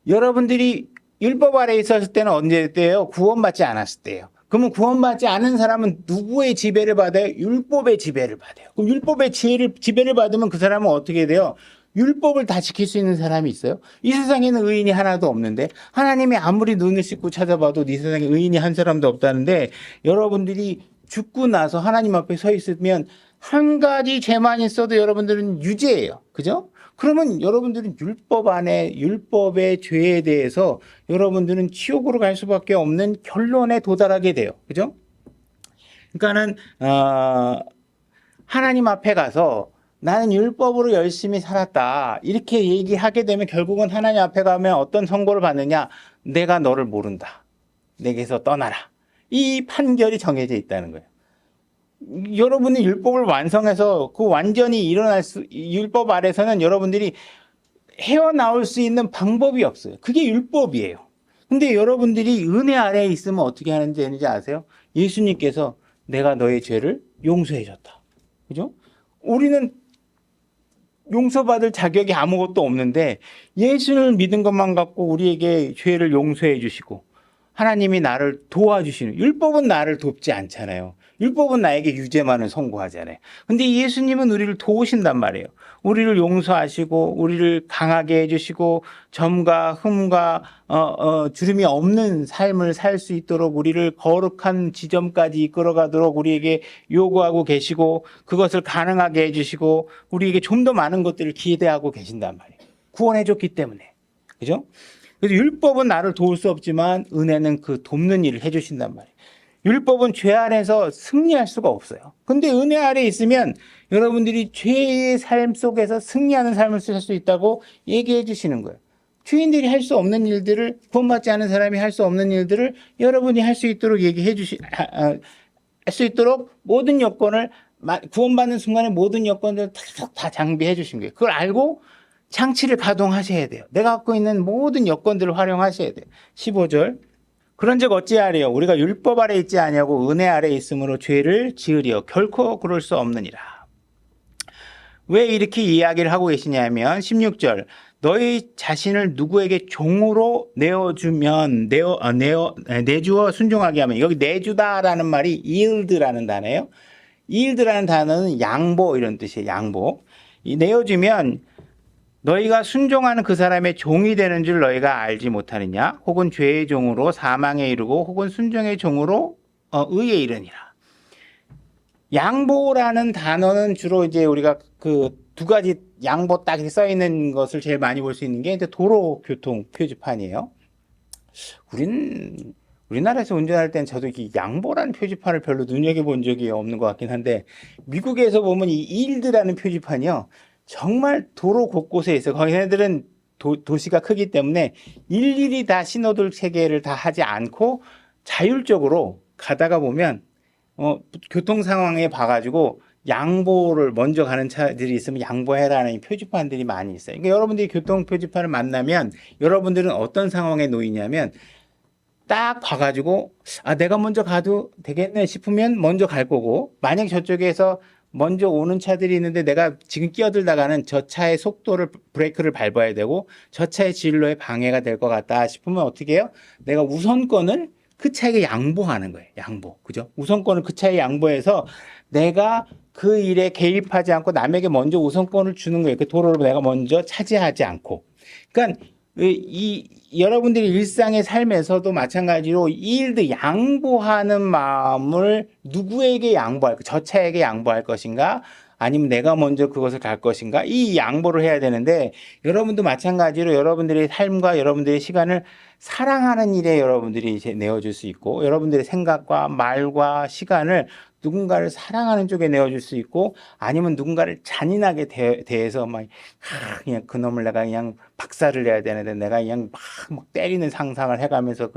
여러분들이 율법 아래 있었을 때는 언제 때예요? 구원받지 않았을 때예요. 그러면 구원받지 않은 사람은 누구의 지배를 받아요? 율법의 지배를 받아요. 그럼 율법의 지배를 받으면 그 사람은 어떻게 돼요? 율법을 다 지킬 수 있는 사람이 있어요? 이 세상에는 의인이 하나도 없는데 하나님이 아무리 눈을 씻고 찾아봐도 이 세상에 의인이 한 사람도 없다는데 여러분들이 죽고 나서 하나님 앞에 서 있으면 한 가지 죄만 있어도 여러분들은 유죄예요. 그죠? 그러면 여러분들은 율법 안에 율법의 죄에 대해서 여러분들은 지옥으로 갈 수밖에 없는 결론에 도달하게 돼요. 그죠? 그러니까는 하나님 앞에 가서 나는 율법으로 열심히 살았다. 이렇게 얘기하게 되면 결국은 하나님 앞에 가면 어떤 선고를 받느냐? 내가 너를 모른다. 내게서 떠나라. 이 판결이 정해져 있다는 거예요. 여러분이 율법을 완성해서 그 완전히 율법 아래서는 여러분들이 헤어나올 수 있는 방법이 없어요. 그게 율법이에요. 근데 여러분들이 은혜 아래에 있으면 어떻게 되는지 아세요? 예수님께서 내가 너의 죄를 용서해 줬다. 그죠? 우리는 용서받을 자격이 아무것도 없는데 예수를 믿은 것만 갖고 우리에게 죄를 용서해 주시고 하나님이 나를 도와주시는, 율법은 나를 돕지 않잖아요. 율법은 나에게 유죄만을 선고하잖아요. 근데 예수님은 우리를 도우신단 말이에요. 우리를 용서하시고 우리를 강하게 해주시고 점과 흠과 주름이 없는 삶을 살 수 있도록 우리를 거룩한 지점까지 이끌어가도록 우리에게 요구하고 계시고 그것을 가능하게 해주시고 우리에게 좀 더 많은 것들을 기대하고 계신단 말이에요. 구원해줬기 때문에. 그죠? 그래서 율법은 나를 도울 수 없지만 은혜는 그 돕는 일을 해주신단 말이에요. 율법은 죄 안에서 승리할 수가 없어요. 근데 은혜 아래 있으면 여러분들이 죄의 삶 속에서 승리하는 삶을 살 수 있다고 얘기해 주시는 거예요. 죄인들이 할 수 없는 일들을, 구원받지 않은 사람이 할 수 없는 일들을 여러분이 할 수 있도록 할 수 있도록 모든 여건을, 구원받는 순간에 모든 여건들을 다 장비해 주신 거예요. 그걸 알고 장치를 가동하셔야 돼요. 내가 갖고 있는 모든 여건들을 활용하셔야 돼요. 15절. 그런즉 어찌하리요? 우리가 율법 아래 있지 아니하고 은혜 아래 있으므로 죄를 지으리요? 결코 그럴 수 없느니라. 왜 이렇게 이야기를 하고 계시냐면 16절. 너희 자신을 누구에게 종으로 내주어 순종하게 하면, 여기 내주다라는 말이 yield라는 단어예요. yield라는 단어는 양보 이런 뜻이에요. 양보. 이 내어주면 너희가 순종하는 그 사람의 종이 되는 줄 너희가 알지 못하느냐? 혹은 죄의 종으로 사망에 이르고 혹은 순종의 종으로 의에 이르니라. 양보라는 단어는 주로 이제 우리가 그 두 가지 양보 딱 써 있는 것을 제일 많이 볼 수 있는 게 이제 도로교통 표지판이에요. 우리나라에서 운전할 땐 저도 이 양보라는 표지판을 별로 눈여겨본 적이 없는 것 같긴 한데 미국에서 보면 이 yield라는 표지판이요. 정말 도로 곳곳에 있어요. 거기네들은 도시가 크기 때문에 일일이 다 신호등 체계를 다 하지 않고 자율적으로 가다가 보면 교통 상황에 봐가지고 양보를 먼저 가는 차들이 있으면 양보해라는 표지판들이 많이 있어요. 그러니까 여러분들이 교통 표지판을 만나면 여러분들은 어떤 상황에 놓이냐면 딱 봐가지고 내가 먼저 가도 되겠네 싶으면 먼저 갈 거고, 만약 저쪽에서 먼저 오는 차들이 있는데 내가 지금 끼어들다가는 저 차의 속도를, 브레이크를 밟아야 되고 저 차의 진로에 방해가 될 것 같다 싶으면 어떻게 해요? 내가 우선권을 그 차에게 양보하는 거예요. 양보. 그죠? 우선권을 그 차에 양보해서 내가 그 일에 개입하지 않고 남에게 먼저 우선권을 주는 거예요. 그 도로를 내가 먼저 차지하지 않고. 그러니까 여러분들이 일상의 삶에서도 마찬가지로 일드 양보하는 마음을 누구에게 양보할, 저 차에게 양보할 것인가? 아니면 내가 먼저 그것을 갈 것인가? 이 양보를 해야 되는데 여러분도 마찬가지로 여러분들의 삶과 여러분들의 시간을 사랑하는 일에 여러분들이 이제 내어줄 수 있고, 여러분들의 생각과 말과 시간을 누군가를 사랑하는 쪽에 내어줄 수 있고, 아니면 누군가를 잔인하게 대해서 그냥 그놈을 내가 그냥 박살을 내야 되는데 내가 그냥 막 때리는 상상을 해가면서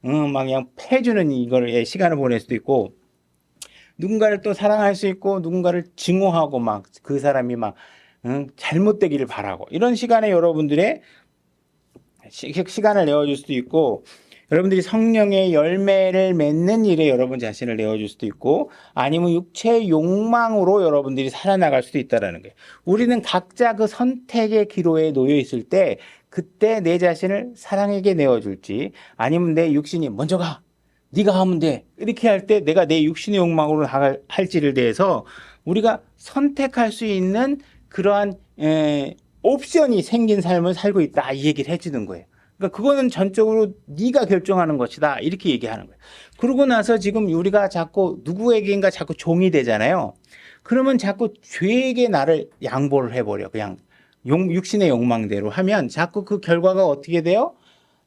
막 그냥 패주는 이걸 시간을 보낼 수도 있고, 누군가를 또 사랑할 수 있고 누군가를 증오하고 막 그 사람이 막 잘못되기를 바라고, 이런 시간에 여러분들의 시간을 내어줄 수도 있고, 여러분들이 성령의 열매를 맺는 일에 여러분 자신을 내어줄 수도 있고, 아니면 육체의 욕망으로 여러분들이 살아나갈 수도 있다는 거예요. 우리는 각자 그 선택의 기로에 놓여 있을 때 그때 내 자신을 사랑에게 내어줄지, 아니면 내 육신이 먼저 가, 네가 하면 돼, 이렇게 할 때 내가 내 육신의 욕망으로 할지를 대해서 우리가 선택할 수 있는 그러한 옵션이 생긴 삶을 살고 있다, 이 얘기를 해주는 거예요. 그러니까 그거는 전적으로 네가 결정하는 것이다, 이렇게 얘기하는 거예요. 그러고 나서 지금 우리가 자꾸 누구에게인가 자꾸 종이 되잖아요. 그러면 자꾸 죄에게 나를 양보를 해버려. 그냥 육신의 욕망대로 하면 자꾸 그 결과가 어떻게 돼요?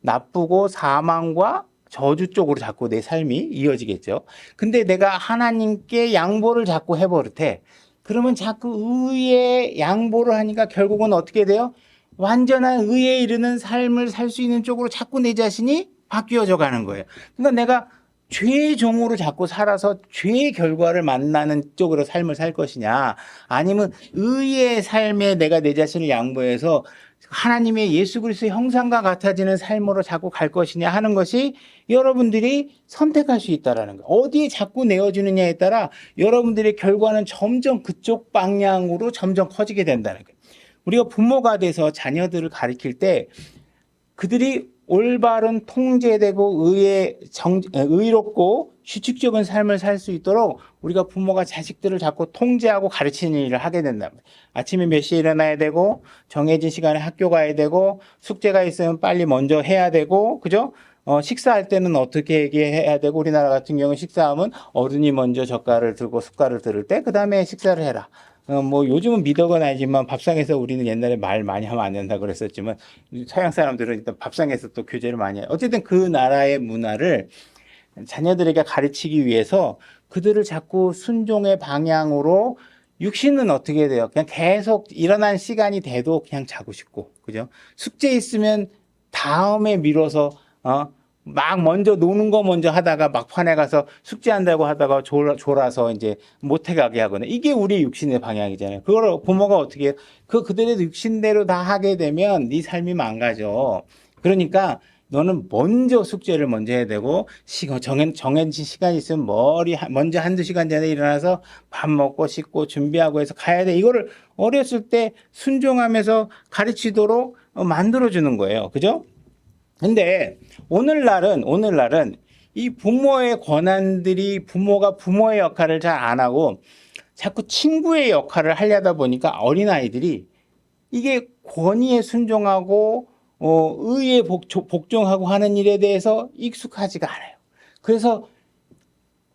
나쁘고 사망과 저주 쪽으로 자꾸 내 삶이 이어지겠죠. 근데 내가 하나님께 양보를 자꾸 해버릇해. 그러면 자꾸 의에 양보를 하니까 결국은 어떻게 돼요? 완전한 의에 이르는 삶을 살 수 있는 쪽으로 자꾸 내 자신이 바뀌어져 가는 거예요. 그러니까 내가 죄의 종으로 자꾸 살아서 죄의 결과를 만나는 쪽으로 삶을 살 것이냐, 아니면 의의 삶에 내가 내 자신을 양보해서 하나님의 예수 그리스도의 형상과 같아지는 삶으로 자꾸 갈 것이냐 하는 것이 여러분들이 선택할 수 있다라는 거예요. 어디에 자꾸 내어주느냐에 따라 여러분들의 결과는 점점 그쪽 방향으로 점점 커지게 된다는 거예요. 우리가 부모가 돼서 자녀들을 가르칠 때 그들이 올바른 통제되고 의롭고 규칙적인 삶을 살 수 있도록 우리가 부모가 자식들을 자꾸 통제하고 가르치는 일을 하게 된다. 아침에 몇 시에 일어나야 되고 정해진 시간에 학교 가야 되고 숙제가 있으면 빨리 먼저 해야 되고 그죠? 식사할 때는 어떻게 해야 되고 우리나라 같은 경우는 식사하면 어른이 먼저 젓갈을 들고 숟갈을 들을 때 그 다음에 식사를 해라. 뭐 요즘은 미덕은 아니지만 밥상에서 우리는 옛날에 말 많이 하면 안 된다 그랬었지만 서양 사람들은 일단 밥상에서 또 교제를 많이 해요. 어쨌든 그 나라의 문화를 자녀들에게 가르치기 위해서 그들을 자꾸 순종의 방향으로 육신은 어떻게 돼요? 그냥 계속 일어난 시간이 돼도 그냥 자고 싶고 그죠? 숙제 있으면 다음에 미뤄서 막 먼저 노는 거 먼저 하다가 막판에 가서 숙제한다고 하다가 졸아서 이제 못해 가게 하거나 이게 우리 육신의 방향이잖아요. 그걸 부모가 어떻게 해요? 그들의 육신대로 다 하게 되면 네 삶이 망가져. 그러니까 너는 먼저 숙제를 먼저 해야 되고 정해진 시간이 있으면 먼저 한두 시간 전에 일어나서 밥 먹고 씻고 준비하고 해서 가야 돼. 이거를 어렸을 때 순종하면서 가르치도록 만들어주는 거예요. 그죠? 근데 오늘날은 이 부모의 권한들이 부모가 부모의 역할을 잘 안 하고 자꾸 친구의 역할을 하려다 보니까 어린아이들이 이게 권위에 순종하고 의에 복종하고 하는 일에 대해서 익숙하지가 않아요. 그래서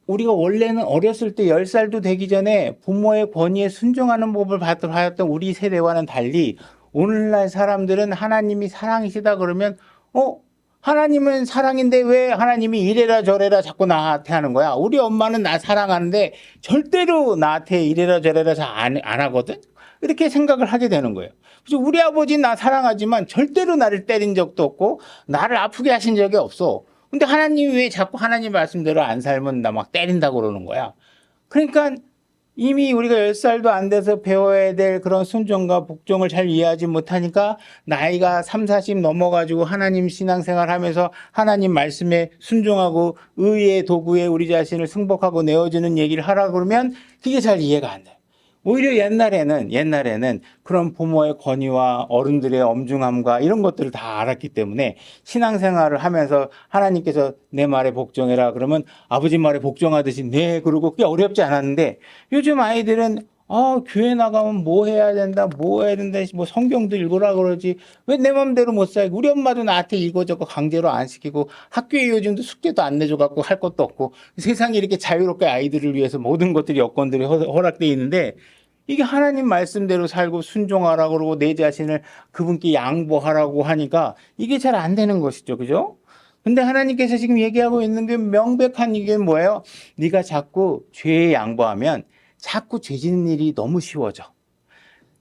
우리가 원래는 어렸을 때 10살도 되기 전에 부모의 권위에 순종하는 법을 받았던 우리 세대와는 달리 오늘날 사람들은 하나님이 사랑이시다 그러면 하나님은 사랑인데 왜 하나님이 이래라 저래라 자꾸 나한테 하는 거야? 우리 엄마는 나 사랑하는데 절대로 나한테 이래라 저래라 잘 안 하거든? 이렇게 생각을 하게 되는 거예요. 그래서 우리 아버지는 나 사랑하지만 절대로 나를 때린 적도 없고 나를 아프게 하신 적이 없어. 근데 하나님이 왜 자꾸 하나님 말씀대로 안 살면 나 막 때린다고 그러는 거야? 그러니까 이미 우리가 10살도 안 돼서 배워야 될 그런 순종과 복종을 잘 이해하지 못하니까 나이가 3, 40 넘어가지고 하나님 신앙생활 하면서 하나님 말씀에 순종하고 의의 도구에 우리 자신을 승복하고 내어주는 얘기를 하라 그러면 그게 잘 이해가 안 돼요. 오히려 옛날에는 그런 부모의 권위와 어른들의 엄중함과 이런 것들을 다 알았기 때문에 신앙생활을 하면서 하나님께서 내 말에 복종해라 그러면 아버지 말에 복종하듯이 네 그러고 그게 어렵지 않았는데 요즘 아이들은 교회 나가면 뭐 해야 된다 뭐 성경도 읽으라 그러지 왜 내 맘대로 못 살고 우리 엄마도 나한테 이거 저거 강제로 안 시키고 학교에 요즘도 숙제도 안 내줘 갖고 할 것도 없고 세상에 이렇게 자유롭게 아이들을 위해서 모든 것들이 여건들이 허락되어 있는데 이게 하나님 말씀대로 살고 순종하라 그러고 내 자신을 그분께 양보하라고 하니까 이게 잘 안 되는 것이죠. 그죠? 근데 하나님께서 지금 얘기하고 있는 게 명백한 이게 뭐예요? 네가 자꾸 죄에 양보하면 자꾸 죄 짓는 일이 너무 쉬워져.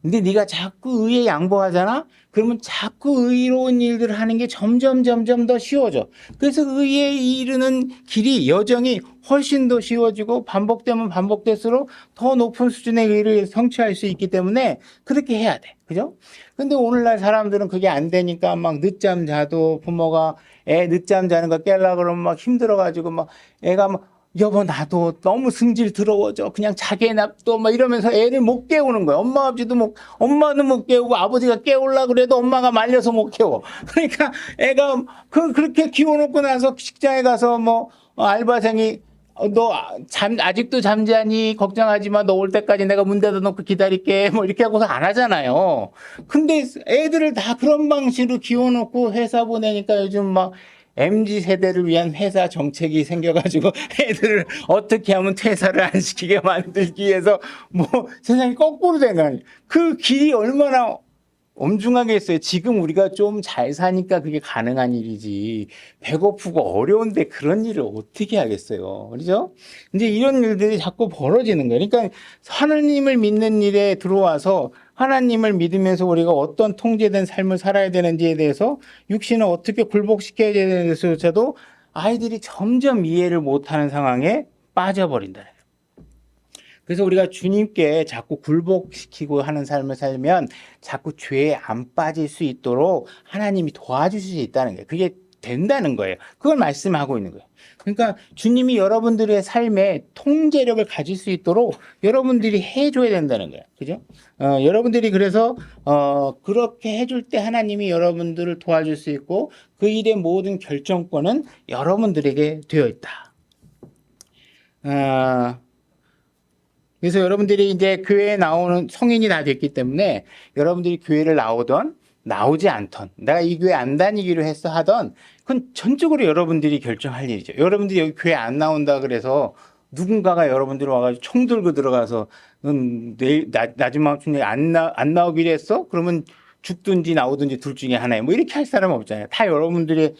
근데 네가 자꾸 의에 양보하잖아? 그러면 자꾸 의로운 일들을 하는 게 점점 더 쉬워져. 그래서 의에 이르는 길이 여정이 훨씬 더 쉬워지고 반복되면 반복될수록 더 높은 수준의 의를 성취할 수 있기 때문에 그렇게 해야 돼. 그죠? 근데 오늘날 사람들은 그게 안 되니까 막 늦잠 자도 부모가 애 늦잠 자는 거 깨려고 그러면 막 힘들어가지고 막 애가 막 여보 나도 너무 승질 더러워져 그냥 자게 놔둬 막 이러면서 애를 못 깨우는 거야. 엄마 아버지도 엄마는 못 깨우고 아버지가 깨우려고 그래도 엄마가 말려서 못 깨워. 그러니까 애가 그렇게 키워놓고 나서 직장에 가서 알바생이 너 아직도 잠자니 걱정하지 마. 너 올 때까지 내가 문 닫아놓고 기다릴게. 이렇게 하고서 안 하잖아요. 근데 애들을 다 그런 방식으로 키워놓고 회사 보내니까 요즘 막 MZ 세대를 위한 회사 정책이 생겨가지고 애들을 어떻게 하면 퇴사를 안 시키게 만들기 위해서 세상이 거꾸로 된 거 아니에요. 그 길이 얼마나 엄중하게 했어요. 지금 우리가 좀 잘 사니까 그게 가능한 일이지. 배고프고 어려운데 그런 일을 어떻게 하겠어요. 그렇죠? 이제 이런 일들이 자꾸 벌어지는 거예요. 그러니까 하나님을 믿는 일에 들어와서 하나님을 믿으면서 우리가 어떤 통제된 삶을 살아야 되는지에 대해서 육신을 어떻게 굴복시켜야 되는지조차도 아이들이 점점 이해를 못하는 상황에 빠져버린다. 그래서 우리가 주님께 자꾸 굴복시키고 하는 삶을 살면 자꾸 죄에 안 빠질 수 있도록 하나님이 도와주실 수 있다는 거예요. 그게 된다는 거예요. 그걸 말씀하고 있는 거예요. 그러니까 주님이 여러분들의 삶에 통제력을 가질 수 있도록 여러분들이 해줘야 된다는 거예요. 그죠? 여러분들이 그래서 그렇게 해줄 때 하나님이 여러분들을 도와줄 수 있고 그 일의 모든 결정권은 여러분들에게 되어 있다. 그래서 여러분들이 이제 교회에 나오는 성인이 다 됐기 때문에 여러분들이 교회를 나오던 나오지 않던 내가 이 교회 안 다니기로 했어 하던 그건 전적으로 여러분들이 결정할 일이죠. 여러분들이 여기 교회 안 나온다 그래서 누군가가 여러분들 와가지고 총 들고 들어가서 내일 낮은밤중에 안 나오기로 했어? 그러면 죽든지 나오든지 둘 중에 하나예요. 뭐 이렇게 할 사람 없잖아요. 다 여러분들이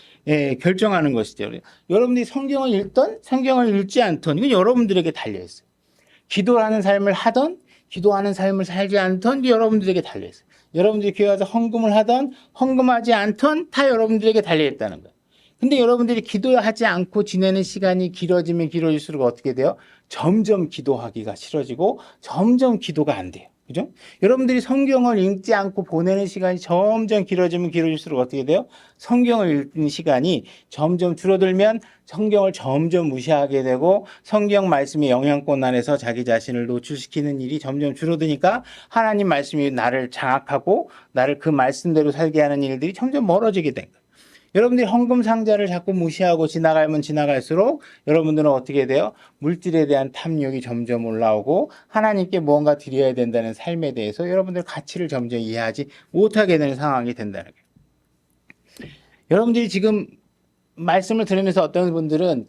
결정하는 것이죠. 여러분들이 성경을 읽던 성경을 읽지 않던 이건 여러분들에게 달려있어요. 기도하는 삶을 하던 기도하는 삶을 살지 않던 여러분들에게 달려있어요. 여러분들이 교회 와서 헌금을 하던 헌금하지 않던 다 여러분들에게 달려있다는 거예요. 근데 여러분들이 기도하지 않고 지내는 시간이 길어지면 길어질수록 어떻게 돼요? 점점 기도하기가 싫어지고 점점 기도가 안 돼요. 그죠? 여러분들이 성경을 읽지 않고 보내는 시간이 점점 길어지면 길어질수록 어떻게 돼요? 성경을 읽는 시간이 점점 줄어들면 성경을 점점 무시하게 되고 성경 말씀의 영향권 안에서 자기 자신을 노출시키는 일이 점점 줄어드니까 하나님 말씀이 나를 장악하고 나를 그 말씀대로 살게 하는 일들이 점점 멀어지게 된 거예요. 여러분들이 헌금 상자를 자꾸 무시하고 지나가면 지나갈수록 여러분들은 어떻게 돼요? 물질에 대한 탐욕이 점점 올라오고 하나님께 무언가 드려야 된다는 삶에 대해서 여러분들 가치를 점점 이해하지 못하게 되는 상황이 된다는 거예요. 여러분들이 지금 말씀을 들으면서 어떤 분들은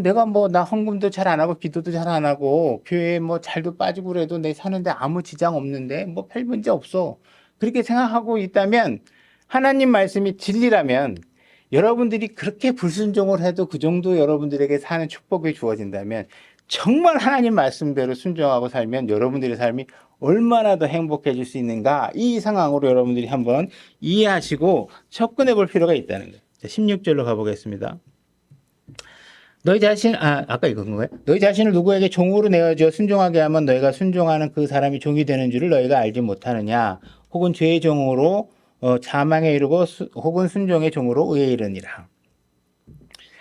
내가 나 헌금도 잘 안 하고 기도도 잘 안 하고 교회에 잘도 빠지고 그래도 내 사는데 아무 지장 없는데 별 문제 없어. 그렇게 생각하고 있다면 하나님 말씀이 진리라면 여러분들이 그렇게 불순종을 해도 그 정도 여러분들에게 사는 축복이 주어진다면 정말 하나님 말씀대로 순종하고 살면 여러분들의 삶이 얼마나 더 행복해질 수 있는가 이 상황으로 여러분들이 한번 이해하시고 접근해 볼 필요가 있다는 거예요. 16절로 가보겠습니다. 너희 자신, 아까 읽은 거예요? 너희 자신을 누구에게 종으로 내어줘 순종하게 하면 너희가 순종하는 그 사람이 종이 되는 줄을 너희가 알지 못하느냐? 혹은 죄의 종으로 자망에 이르고 혹은 순종의 종으로 의에 이르니라.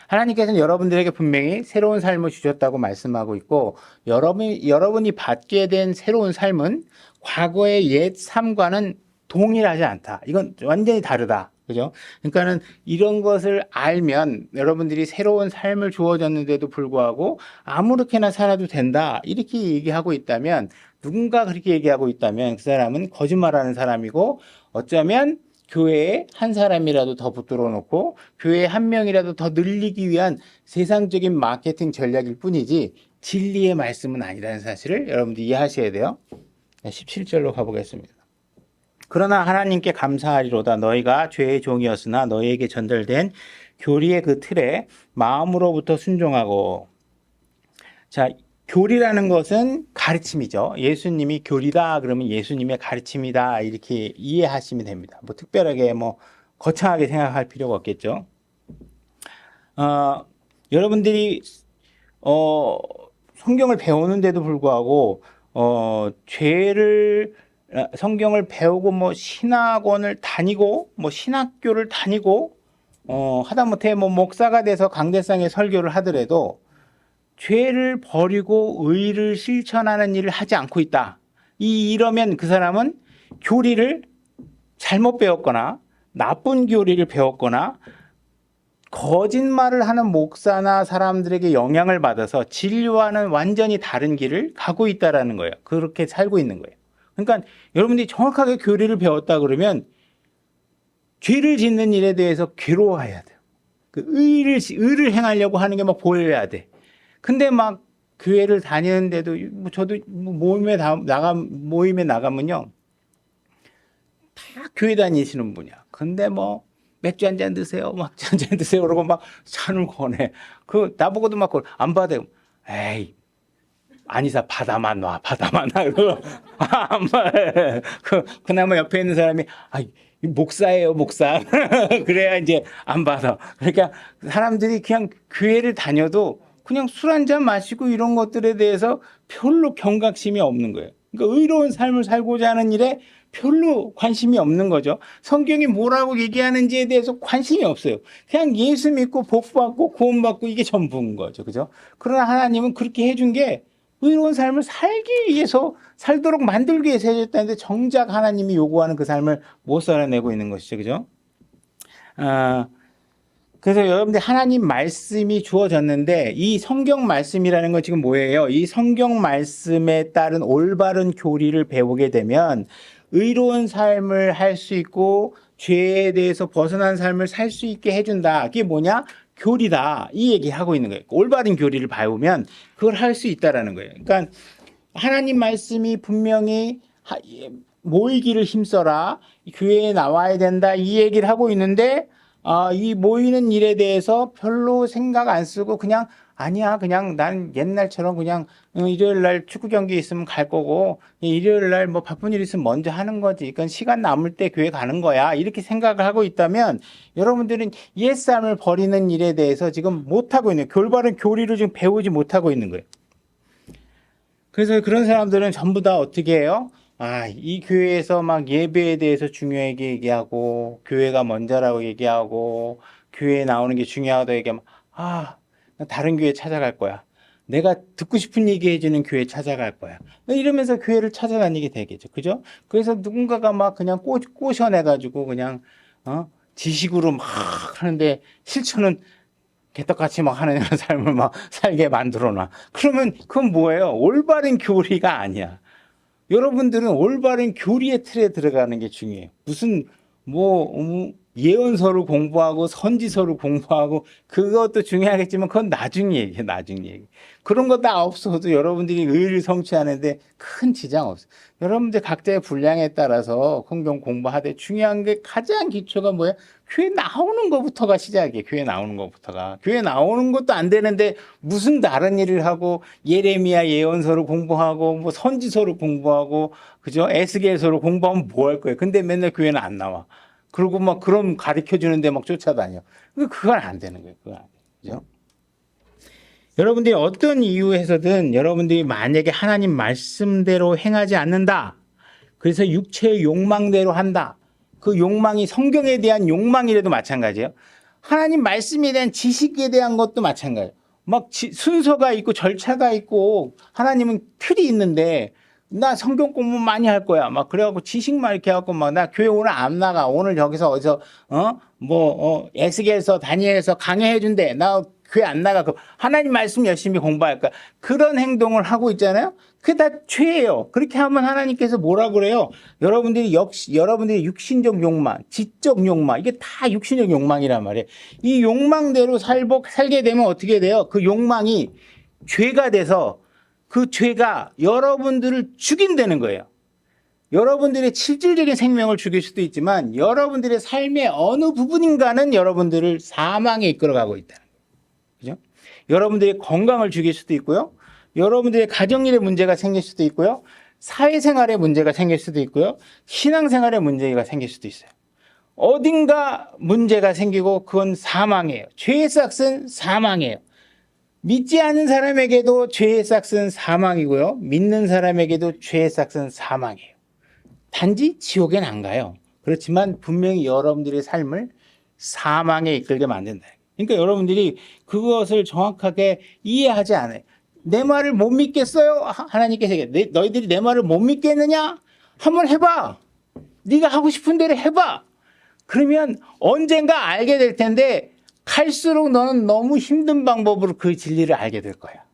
하나님께서는 여러분들에게 분명히 새로운 삶을 주셨다고 말씀하고 있고 여러분이 받게 된 새로운 삶은 과거의 옛 삶과는 동일하지 않다. 이건 완전히 다르다. 그죠? 그러니까는 이런 것을 알면 여러분들이 새로운 삶을 주어졌는데도 불구하고 아무렇게나 살아도 된다. 이렇게 얘기하고 있다면 누군가 그렇게 얘기하고 있다면 그 사람은 거짓말하는 사람이고 어쩌면 교회에 한 사람이라도 더 붙들어 놓고 교회에 한 명이라도 더 늘리기 위한 세상적인 마케팅 전략일 뿐이지 진리의 말씀은 아니라는 사실을 여러분들이 이해하셔야 돼요. 17절로 가보겠습니다. 그러나 하나님께 감사하리로다. 너희가 죄의 종이었으나 너희에게 전달된 교리의 그 틀에 마음으로부터 순종하고. 자, 교리라는 것은 가르침이죠. 예수님이 교리다 그러면 예수님의 가르침이다 이렇게 이해하시면 됩니다. 특별하게 거창하게 생각할 필요가 없겠죠. 여러분들이 성경을 배우는데도 불구하고 성경을 배우고 신학원을 다니고 신학교를 다니고 하다못해 목사가 돼서 강대상에 설교를 하더라도 죄를 버리고 의를 실천하는 일을 하지 않고 있다. 이러면 그 사람은 교리를 잘못 배웠거나 나쁜 교리를 배웠거나 거짓말을 하는 목사나 사람들에게 영향을 받아서 진리와는 완전히 다른 길을 가고 있다라는 거예요. 그렇게 살고 있는 거예요. 그러니까 여러분들이 정확하게 교리를 배웠다 그러면 죄를 짓는 일에 대해서 괴로워해야 돼요. 그 의를 행하려고 하는 게 보여야 돼. 근데 교회를 다니는데도 저도 모임에 나가면요. 다 교회 다니시는 분이야. 근데 맥주 한 잔 드세요. 맥주 한 잔 드세요. 그러고 잔을 권해. 나보고도 안 받아요. 에이. 아니사 받아만 놔. 그러고 안 받아요. 그나마 옆에 있는 사람이 목사예요, 목사. 그래야 이제 안 받아. 그러니까 사람들이 그냥 교회를 다녀도 그냥 술 한 잔 마시고 이런 것들에 대해서 별로 경각심이 없는 거예요. 그러니까 의로운 삶을 살고자 하는 일에 별로 관심이 없는 거죠. 성경이 뭐라고 얘기하는지에 대해서 관심이 없어요. 그냥 예수 믿고 복 받고 구원 받고 이게 전부인 거죠. 그죠? 그러나 하나님은 그렇게 해준 게 의로운 삶을 살기 위해서 살도록 만들기 위해서 해줬다는데 정작 하나님이 요구하는 그 삶을 못 살아내고 있는 것이죠. 그죠? 그래서 여러분들 하나님 말씀이 주어졌는데 이 성경 말씀이라는 건 지금 뭐예요? 이 성경 말씀에 따른 올바른 교리를 배우게 되면 의로운 삶을 할 수 있고 죄에 대해서 벗어난 삶을 살 수 있게 해준다. 그게 뭐냐? 교리다. 이 얘기하고 있는 거예요. 올바른 교리를 배우면 그걸 할 수 있다라는 거예요. 그러니까 하나님 말씀이 분명히 모이기를 힘써라. 교회에 나와야 된다. 이 얘기를 하고 있는데 이 모이는 일에 대해서 별로 생각 안 쓰고 그냥 아니야 그냥 난 옛날처럼 그냥 일요일 날 축구 경기 있으면 갈 거고 일요일 날 뭐 바쁜 일 있으면 먼저 하는 거지. 그러니까 시간 남을 때 교회 가는 거야. 이렇게 생각을 하고 있다면 여러분들은 옛삶을 버리는 일에 대해서 지금 못하고 있는 올바른 교리를 지금 배우지 못하고 있는 거예요. 그래서 그런 사람들은 전부 다 어떻게 해요? 이 교회에서 막 예배에 대해서 중요하게 얘기하고, 교회가 먼저라고 얘기하고, 교회에 나오는 게 중요하다고 얘기하면, 나 다른 교회 찾아갈 거야. 내가 듣고 싶은 얘기 해주는 교회 찾아갈 거야. 이러면서 교회를 찾아다니게 되겠죠. 그죠? 그래서 누군가가 막 그냥 꼬셔내가지고 그냥, 지식으로 막 하는데 실천은 개떡같이 막 하는 삶을 막 살게 만들어놔. 그러면 그건 뭐예요? 올바른 교리가 아니야. 여러분들은 올바른 교리의 틀에 들어가는 게 중요해요. 무슨 예언서를 공부하고 선지서를 공부하고 그것도 중요하겠지만 그건 나중 얘기예요. 나중 얘기. 그런 거 다 없어도 여러분들이 의를 성취하는데 큰 지장 없어요. 여러분들 각자의 분량에 따라서 성경 공부하되 중요한 게 가장 기초가 뭐야? 교회 나오는 것부터가 시작이에요. 교회 나오는 것부터가. 교회 나오는 것도 안 되는데 무슨 다른 일을 하고 예레미야 예언서를 공부하고 뭐 선지서를 공부하고 그죠? 에스겔서를 공부하면 뭐 할 거예요? 근데 맨날 교회는 안 나와. 그리고 막 그럼 가르쳐 주는데 막 쫓아다녀. 그건 안 되는 거예요. 그건 안 돼요. 그죠? 여러분들이 어떤 이유에서든 여러분들이 만약에 하나님 말씀대로 행하지 않는다. 그래서 육체의 욕망대로 한다. 그 욕망이 성경에 대한 욕망이라도 마찬가지예요. 하나님 말씀에 대한 지식에 대한 것도 마찬가지예요. 막 순서가 있고 절차가 있고 하나님은 틀이 있는데 나 성경 공부 많이 할 거야. 막 그래갖고 지식만 이렇게 해갖고 막 나 교회 오늘 안 나가. 오늘 여기서 어디서 에스겔서 다니엘서 강의해 준대. 나 교회 안 나가. 하나님 말씀 열심히 공부할 거야. 그런 행동을 하고 있잖아요. 그게 다 죄예요. 그렇게 하면 하나님께서 뭐라 그래요? 여러분들이 육신적 욕망, 지적 욕망, 이게 다 육신적 욕망이란 말이에요. 이 욕망대로 살게 되면 어떻게 돼요? 그 욕망이 죄가 돼서 그 죄가 여러분들을 죽인다는 거예요. 여러분들의 실질적인 생명을 죽일 수도 있지만 여러분들의 삶의 어느 부분인가는 여러분들을 사망에 이끌어가고 있다는 거예요. 그죠? 여러분들의 건강을 죽일 수도 있고요. 여러분들의 가정일에 문제가 생길 수도 있고요. 사회생활에 문제가 생길 수도 있고요. 신앙생활에 문제가 생길 수도 있어요. 어딘가 문제가 생기고 그건 사망이에요. 죄의 싹은 사망이에요. 믿지 않는 사람에게도 죄의 싹은 사망이고요. 믿는 사람에게도 죄의 싹은 사망이에요. 단지 지옥엔 안 가요. 그렇지만 분명히 여러분들의 삶을 사망에 이끌게 만든다. 그러니까 여러분들이 그것을 정확하게 이해하지 않아요. 내 말을 못 믿겠어요? 하나님께서 너희들이 내 말을 못 믿겠느냐? 한번 해봐. 네가 하고 싶은 대로 해봐. 그러면 언젠가 알게 될 텐데 갈수록 너는 너무 힘든 방법으로 그 진리를 알게 될 거야.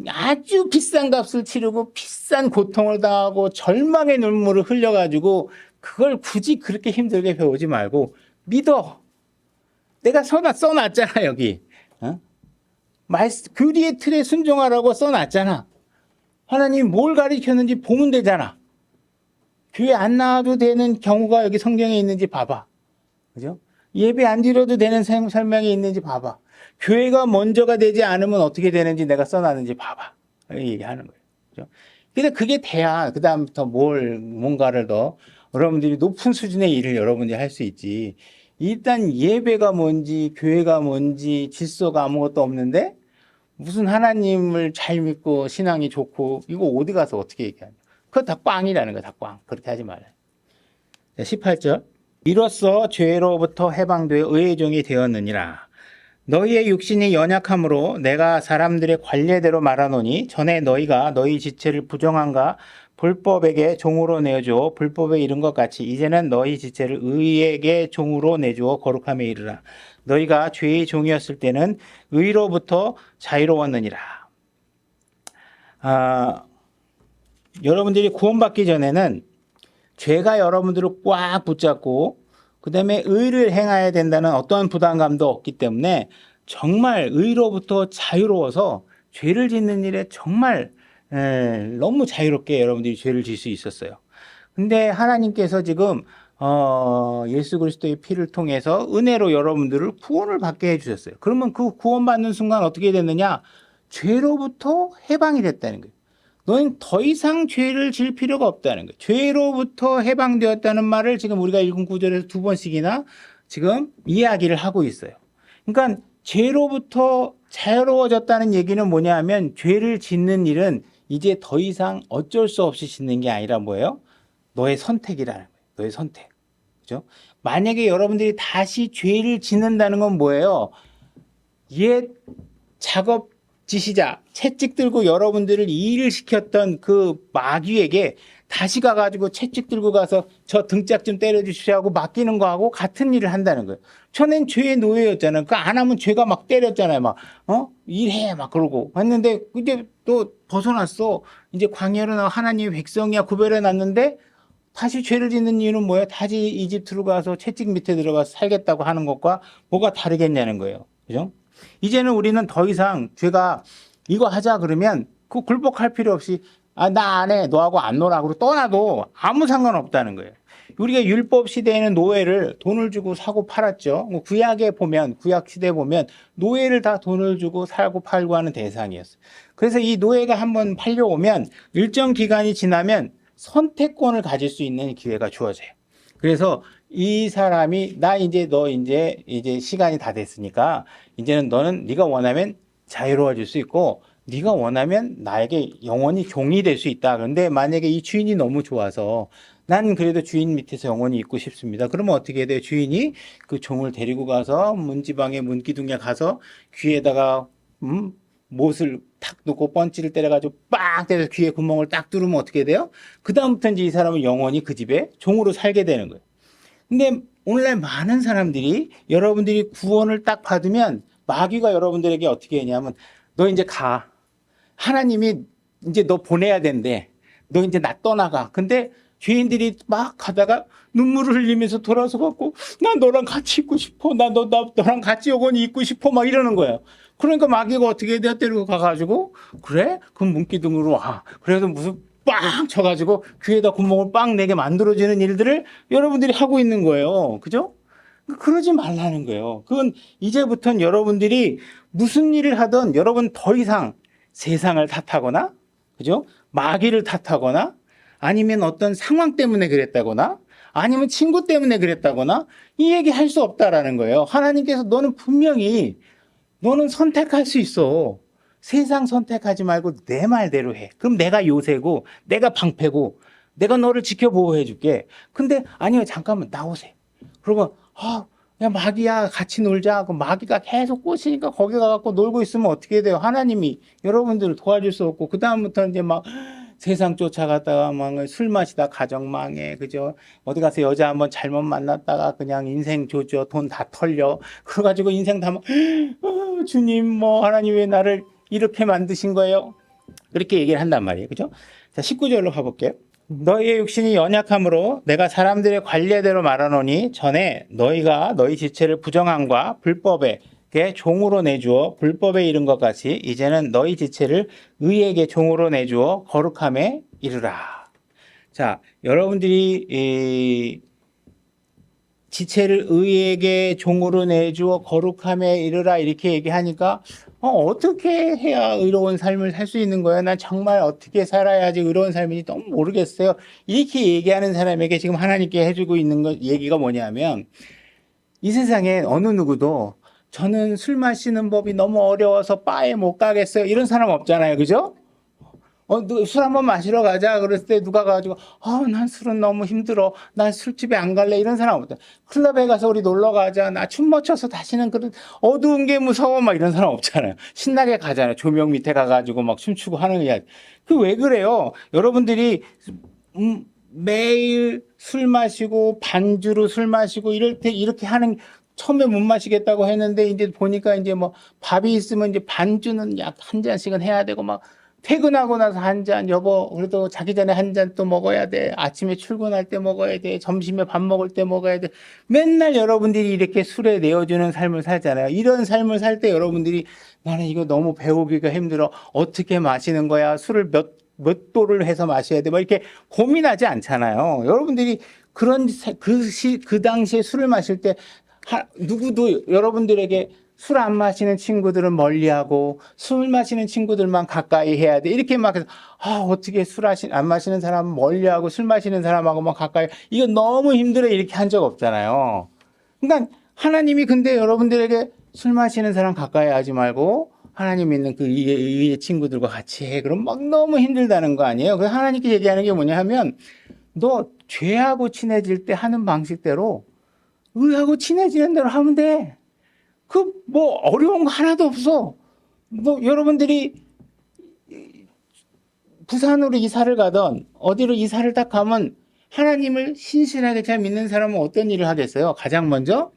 아주 비싼 값을 치르고 비싼 고통을 당하고 절망의 눈물을 흘려가지고 그걸 굳이 그렇게 힘들게 배우지 말고 믿어. 내가 써놨잖아 여기. 교리의 틀에 순종하라고 써놨잖아. 하나님이 뭘 가르쳤는지 보면 되잖아. 교회 안 나와도 되는 경우가 여기 성경에 있는지 봐봐. 그죠? 예배 안 드려도 되는 설명이 있는지 봐봐. 교회가 먼저가 되지 않으면 어떻게 되는지 내가 써놨는지 봐봐. 얘기하는 거예요. 그죠? 근데 그게 돼야 그다음부터 뭔가를 더 여러분들이 높은 수준의 일을 여러분들이 할 수 있지. 일단 예배가 뭔지 교회가 뭔지 질서가 아무것도 없는데 무슨 하나님을 잘 믿고 신앙이 좋고 이거 어디 가서 어떻게 얘기하냐. 그거 다 꽝이라는 거야. 다 꽝. 그렇게 하지 말아요. 18절. 이로써 죄로부터 해방되어 의의 종이 되었느니라. 너희의 육신이 연약함으로 내가 사람들의 관례대로 말하노니 전에 너희가 너희 지체를 부정한가 불법에게 종으로 내주어 불법에 이른 것 같이 이제는 너희 지체를 의에게 종으로 내주어 거룩함에 이르라. 너희가 죄의 종이었을 때는 의로부터 자유로웠느니라. 여러분들이 구원받기 전에는 죄가 여러분들을 꽉 붙잡고 그 다음에 의를 행해야 된다는 어떠한 부담감도 없기 때문에 정말 의로부터 자유로워서 죄를 짓는 일에 정말 너무 자유롭게 여러분들이 죄를 질 수 있었어요. 근데 하나님께서 지금 예수 그리스도의 피를 통해서 은혜로 여러분들을 구원을 받게 해주셨어요. 그러면 그 구원받는 순간 어떻게 됐느냐? 죄로부터 해방이 됐다는 거예요. 너는 더 이상 죄를 질 필요가 없다는 거예요. 죄로부터 해방되었다는 말을 지금 우리가 읽은 구절에서 두 번씩이나 지금 이야기를 하고 있어요. 그러니까 죄로부터 자유로워졌다는 얘기는 뭐냐 하면 죄를 짓는 일은 이제 더 이상 어쩔 수 없이 짓는 게 아니라 뭐예요? 너의 선택이라는 거예요. 너의 선택. 그죠? 만약에 여러분들이 다시 죄를 짓는다는 건 뭐예요? 옛 작업 지시자, 채찍 들고 여러분들을 이 일을 시켰던 그 마귀에게 다시 가가지고 채찍 들고 가서 저 등짝 좀 때려주십시오 하고 맡기는 거하고 같은 일을 한다는 거예요. 전엔 죄의 노예였잖아요. 그 안 하면 죄가 막 때렸잖아요. 막, 일해. 막 그러고. 했는데 이제 또 벗어났어. 이제 광야로 나와 하나님의 백성이야 구별해 놨는데 다시 죄를 짓는 이유는 뭐예요? 다시 이집트로 가서 채찍 밑에 들어가서 살겠다고 하는 것과 뭐가 다르겠냐는 거예요. 그죠? 이제는 우리는 더 이상 죄가 이거 하자 그러면 그 굴복할 필요 없이 나 안 해. 너하고 안 놀아. 그러고 떠나도 아무 상관없다는 거예요. 우리가 율법 시대에는 노예를 돈을 주고 사고 팔았죠. 구약에 보면, 구약 시대에 보면 노예를 다 돈을 주고 사고 팔고 하는 대상이었어요. 그래서 이 노예가 한번 팔려오면 일정 기간이 지나면 선택권을 가질 수 있는 기회가 주어져요. 그래서 이 사람이 너 이제 시간이 다 됐으니까 이제는 너는 네가 원하면 자유로워질 수 있고 네가 원하면 나에게 영원히 종이 될 수 있다. 그런데 만약에 이 주인이 너무 좋아서 난 그래도 주인 밑에서 영원히 있고 싶습니다. 그러면 어떻게 해야 돼요? 주인이 그 종을 데리고 가서 문지방에 문기둥에 가서 귀에다가 못을 탁 놓고 펀치를 때려가지고 빵 때려서 귀에 구멍을 딱 뚫으면 어떻게 돼요? 그 다음부터 이제 이 사람은 영원히 그 집에 종으로 살게 되는 거예요. 근데 오늘날 많은 사람들이 여러분들이 구원을 딱 받으면 마귀가 여러분들에게 어떻게 했냐면 너 이제 가. 하나님이 이제 너 보내야 된대. 너 이제 나 떠나가. 근데 죄인들이 막 가다가 눈물을 흘리면서 돌아서 갖고 난 너랑 같이 있고 싶어. 너랑 같이 영원히 있고 싶어. 막 이러는 거예요. 그러니까 마귀가 어떻게 해야 돼? 데리고 가가지고 그래? 그럼 문기둥으로 와. 그래서 무슨 빵 쳐가지고 귀에다 구멍을 빵 내게 만들어지는 일들을 여러분들이 하고 있는 거예요. 그죠? 그러지 말라는 거예요. 그건 이제부터는 여러분들이 무슨 일을 하든 여러분 더 이상 세상을 탓하거나, 그죠? 마귀를 탓하거나, 아니면 어떤 상황 때문에 그랬다거나, 아니면 친구 때문에 그랬다거나, 이 얘기 할 수 없다라는 거예요. 하나님께서 너는 분명히, 너는 선택할 수 있어. 세상 선택하지 말고 내 말대로 해. 그럼 내가 요새고, 내가 방패고, 내가 너를 지켜보호해 줄게. 근데, 아니요, 잠깐만, 나오세요. 그러면, 야, 마귀야, 같이 놀자. 그 마귀가 계속 꼬시니까 거기 가갖고 놀고 있으면 어떻게 돼요? 하나님이 여러분들을 도와줄 수 없고, 그다음부터 이제 막 세상 쫓아갔다가 막 술 마시다 가정 망해. 그죠? 어디 가서 여자 한번 잘못 만났다가 그냥 인생 조져. 돈 다 털려. 그래가지고 인생 다 막, 주님, 하나님 왜 나를 이렇게 만드신 거예요? 그렇게 얘기를 한단 말이에요. 그죠? 자, 19절로 가볼게요. 너희의 육신이 연약함으로 내가 사람들의 관례대로 말하노니 전에 너희가 너희 지체를 부정함과 불법에 종으로 내주어 불법에 이른 것 같이 이제는 너희 지체를 의에게 종으로 내주어 거룩함에 이르라. 자, 여러분들이 지체를 의에게 종으로 내주어 거룩함에 이르라 이렇게 얘기하니까 어떻게 해야 의로운 삶을 살 수 있는 거야? 난 정말 어떻게 살아야지 의로운 삶인지 너무 모르겠어요. 이렇게 얘기하는 사람에게 지금 하나님께 해주고 있는 얘기가 뭐냐면 이 세상에 어느 누구도 저는 술 마시는 법이 너무 어려워서 바에 못 가겠어요. 이런 사람 없잖아요. 그죠? 술 한번 마시러 가자. 그랬을 때 누가 가지고, 난 술은 너무 힘들어. 난 술집에 안 갈래. 이런 사람 없다. 클럽에 가서 우리 놀러 가자. 나 춤 못 춰서 다시는 그런 어두운 게 무서워. 막 이런 사람 없잖아요. 신나게 가잖아요. 조명 밑에 가가지고 막 춤추고 하는 게. 그 왜 그래요? 여러분들이, 매일 술 마시고 반주로 술 마시고 이럴 때 이렇게 하는 처음에 못 마시겠다고 했는데 이제 보니까 이제 뭐 밥이 있으면 이제 반주는 약 한 잔씩은 해야 되고 막 퇴근하고 나서 한 잔, 여보, 그래도 자기 전에 한 잔 또 먹어야 돼. 아침에 출근할 때 먹어야 돼. 점심에 밥 먹을 때 먹어야 돼. 맨날 여러분들이 이렇게 술에 내어주는 삶을 살잖아요. 이런 삶을 살 때 여러분들이 나는 이거 너무 배우기가 힘들어. 어떻게 마시는 거야? 술을 몇 도를 해서 마셔야 돼. 뭐 이렇게 고민하지 않잖아요. 여러분들이 그 당시에 술을 마실 때 누구도 여러분들에게 술 안 마시는 친구들은 멀리하고 술 마시는 친구들만 가까이 해야 돼. 이렇게 막 해서 어떻게 안 마시는 사람은 멀리하고 술 마시는 사람하고만 가까이. 이거 너무 힘들어. 이렇게 한 적 없잖아요. 그러니까 하나님이 근데 여러분들에게 술 마시는 사람 가까이 하지 말고 하나님 있는 그 의의 친구들과 같이 해. 그럼 막 너무 힘들다는 거 아니에요? 그래서 하나님께 얘기하는 게 뭐냐 하면 너 죄하고 친해질 때 하는 방식대로 의하고 친해지는 대로 하면 돼. 뭐 어려운 거 하나도 없어. 뭐 여러분들이 부산으로 이사를 가던 어디로 이사를 딱 가면 하나님을 신실하게 잘 믿는 사람은 어떤 일을 하겠어요? 가장 먼저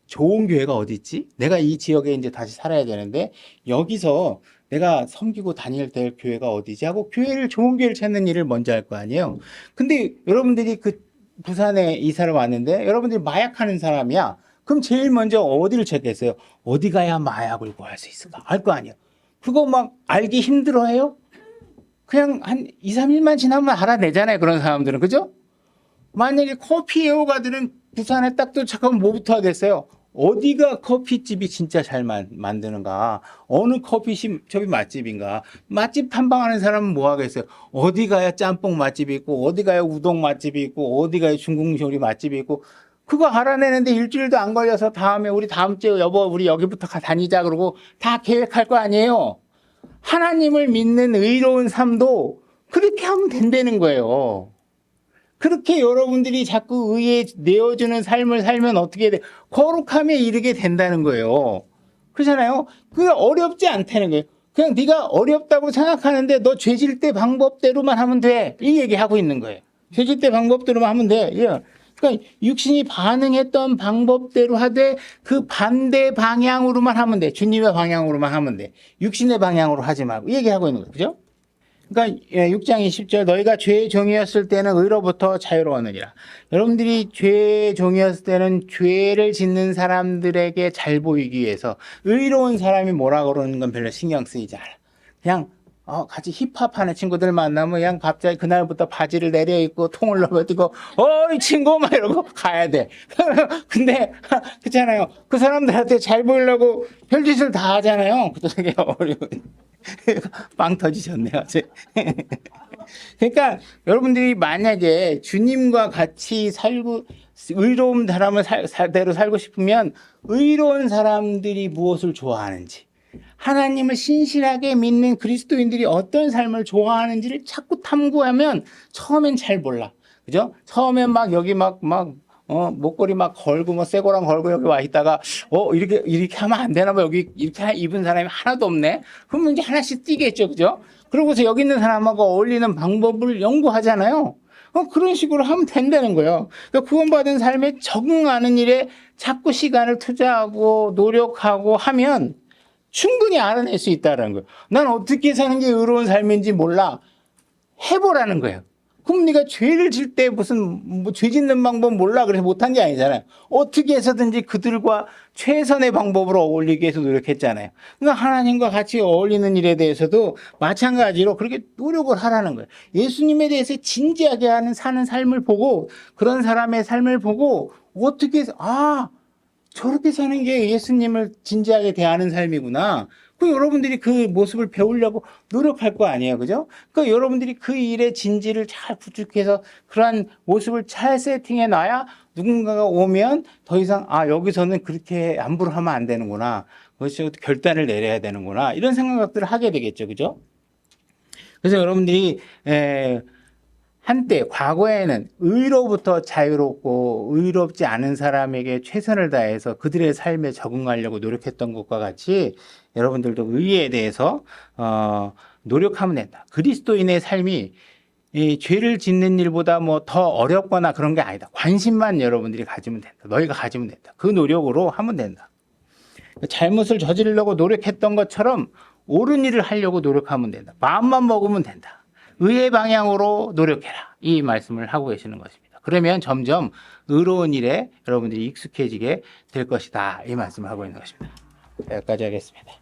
좋은 교회가 어디 있지? 내가 이 지역에 이제 다시 살아야 되는데 여기서 내가 섬기고 다닐 될 교회가 어디지? 하고 좋은 교회를 찾는 일을 먼저 할 거 아니에요. 근데 여러분들이 그 부산에 이사를 왔는데 여러분들이 마약하는 사람이야. 그럼 제일 먼저 어디를 찾겠어요? 어디 가야 마약을 구할 수 있을까? 알 거 아니에요. 그거 막 알기 힘들어해요? 그냥 한 2, 3일만 지나면 알아내잖아요. 그런 사람들은. 그죠? 만약에 커피 애호가들은 부산에 딱 도착하면 뭐부터 하겠어요? 어디가 커피집이 진짜 잘 만드는가? 어느 커피숍이 맛집인가? 맛집 탐방하는 사람은 뭐 하겠어요? 어디 가야 짬뽕 맛집이 있고, 어디 가야 우동 맛집이 있고, 어디 가야 중국 요리 맛집이 있고, 그거 알아내는데 일주일도 안 걸려서 다음에 우리 다음 주에 여보, 우리 여기부터 다니자 그러고 다 계획할 거 아니에요? 하나님을 믿는 의로운 삶도 그렇게 하면 된다는 거예요. 그렇게 여러분들이 자꾸 의에 내어주는 삶을 살면 어떻게 돼? 거룩함에 이르게 된다는 거예요. 그렇잖아요? 그게 어렵지 않다는 거예요. 그냥 네가 어렵다고 생각하는데 너 죄질 때 방법대로만 하면 돼. 이 얘기하고 있는 거예요. 죄질 때 방법대로만 하면 돼. 예. 그러니까 육신이 반응했던 방법대로 하되 그 반대 방향으로만 하면 돼. 주님의 방향으로만 하면 돼. 육신의 방향으로 하지 말고. 이 얘기하고 있는 거예요. 그죠? 그러니까 6장 20절 너희가 죄의 종이었을 때는 의로부터 자유로웠느니라. 여러분들이 죄의 종이었을 때는 죄를 짓는 사람들에게 잘 보이기 위해서 의로운 사람이 뭐라 그러는 건 별로 신경 쓰이지 않아. 그냥 같이 힙합하는 친구들 만나면 그냥 갑자기 그날부터 바지를 내려입고 통을 넘어뜨고 이 친구 막 이러고 가야 돼. 근데 그렇잖아요. 그 사람들한테 잘 보이려고 별짓을 다 하잖아요. 되게 어려운. 빵 터지셨네요. 그러니까 여러분들이 만약에 주님과 같이 살고 의로운 사람대로 살고 싶으면 의로운 사람들이 무엇을 좋아하는지 하나님을 신실하게 믿는 그리스도인들이 어떤 삶을 좋아하는지를 자꾸 탐구하면 처음엔 잘 몰라. 그죠? 처음엔 막 여기 목걸이 막 걸고, 쇠고랑 걸고 여기 와 있다가, 이렇게 하면 안 되나 봐. 여기 이렇게 입은 사람이 하나도 없네? 그러면 이제 하나씩 뛰겠죠. 그죠? 그러고서 여기 있는 사람하고 어울리는 방법을 연구하잖아요. 그런 식으로 하면 된다는 거예요. 그러니까 구원받은 삶에 적응하는 일에 자꾸 시간을 투자하고 노력하고 하면 충분히 알아낼 수 있다는 거예요. 난 어떻게 사는 게 의로운 삶인지 몰라. 해보라는 거예요. 그럼 네가 죄를 질 때 무슨 죄 짓는 방법 몰라 그래서 못한 게 아니잖아요. 어떻게 해서든지 그들과 최선의 방법으로 어울리기 위해서 노력했잖아요. 그러니까 하나님과 같이 어울리는 일에 대해서도 마찬가지로 그렇게 노력을 하라는 거예요. 예수님에 대해서 진지하게 사는 삶을 보고 그런 사람의 삶을 보고 어떻게 해서 저렇게 사는 게 예수님을 진지하게 대하는 삶이구나. 여러분들이 그 모습을 배우려고 노력할 거 아니에요. 그죠? 그러니까 여러분들이 그 일의 진지를 잘 구축해서 그러한 모습을 잘 세팅해 놔야 누군가가 오면 더 이상 여기서는 그렇게 함부로 하면 안 되는구나. 그것이 결단을 내려야 되는구나. 이런 생각들을 하게 되겠죠. 그죠? 그래서 여러분들이 한때 과거에는 의로부터 자유롭고 의롭지 않은 사람에게 최선을 다해서 그들의 삶에 적응하려고 노력했던 것과 같이 여러분들도 의에 대해서 노력하면 된다. 그리스도인의 삶이 이 죄를 짓는 일보다 뭐 더 어렵거나 그런 게 아니다. 관심만 여러분들이 가지면 된다. 너희가 가지면 된다. 그 노력으로 하면 된다. 잘못을 저지르려고 노력했던 것처럼 옳은 일을 하려고 노력하면 된다. 마음만 먹으면 된다. 의의 방향으로 노력해라. 이 말씀을 하고 계시는 것입니다. 그러면 점점 의로운 일에 여러분들이 익숙해지게 될 것이다. 이 말씀을 하고 있는 것입니다. 여기까지 하겠습니다.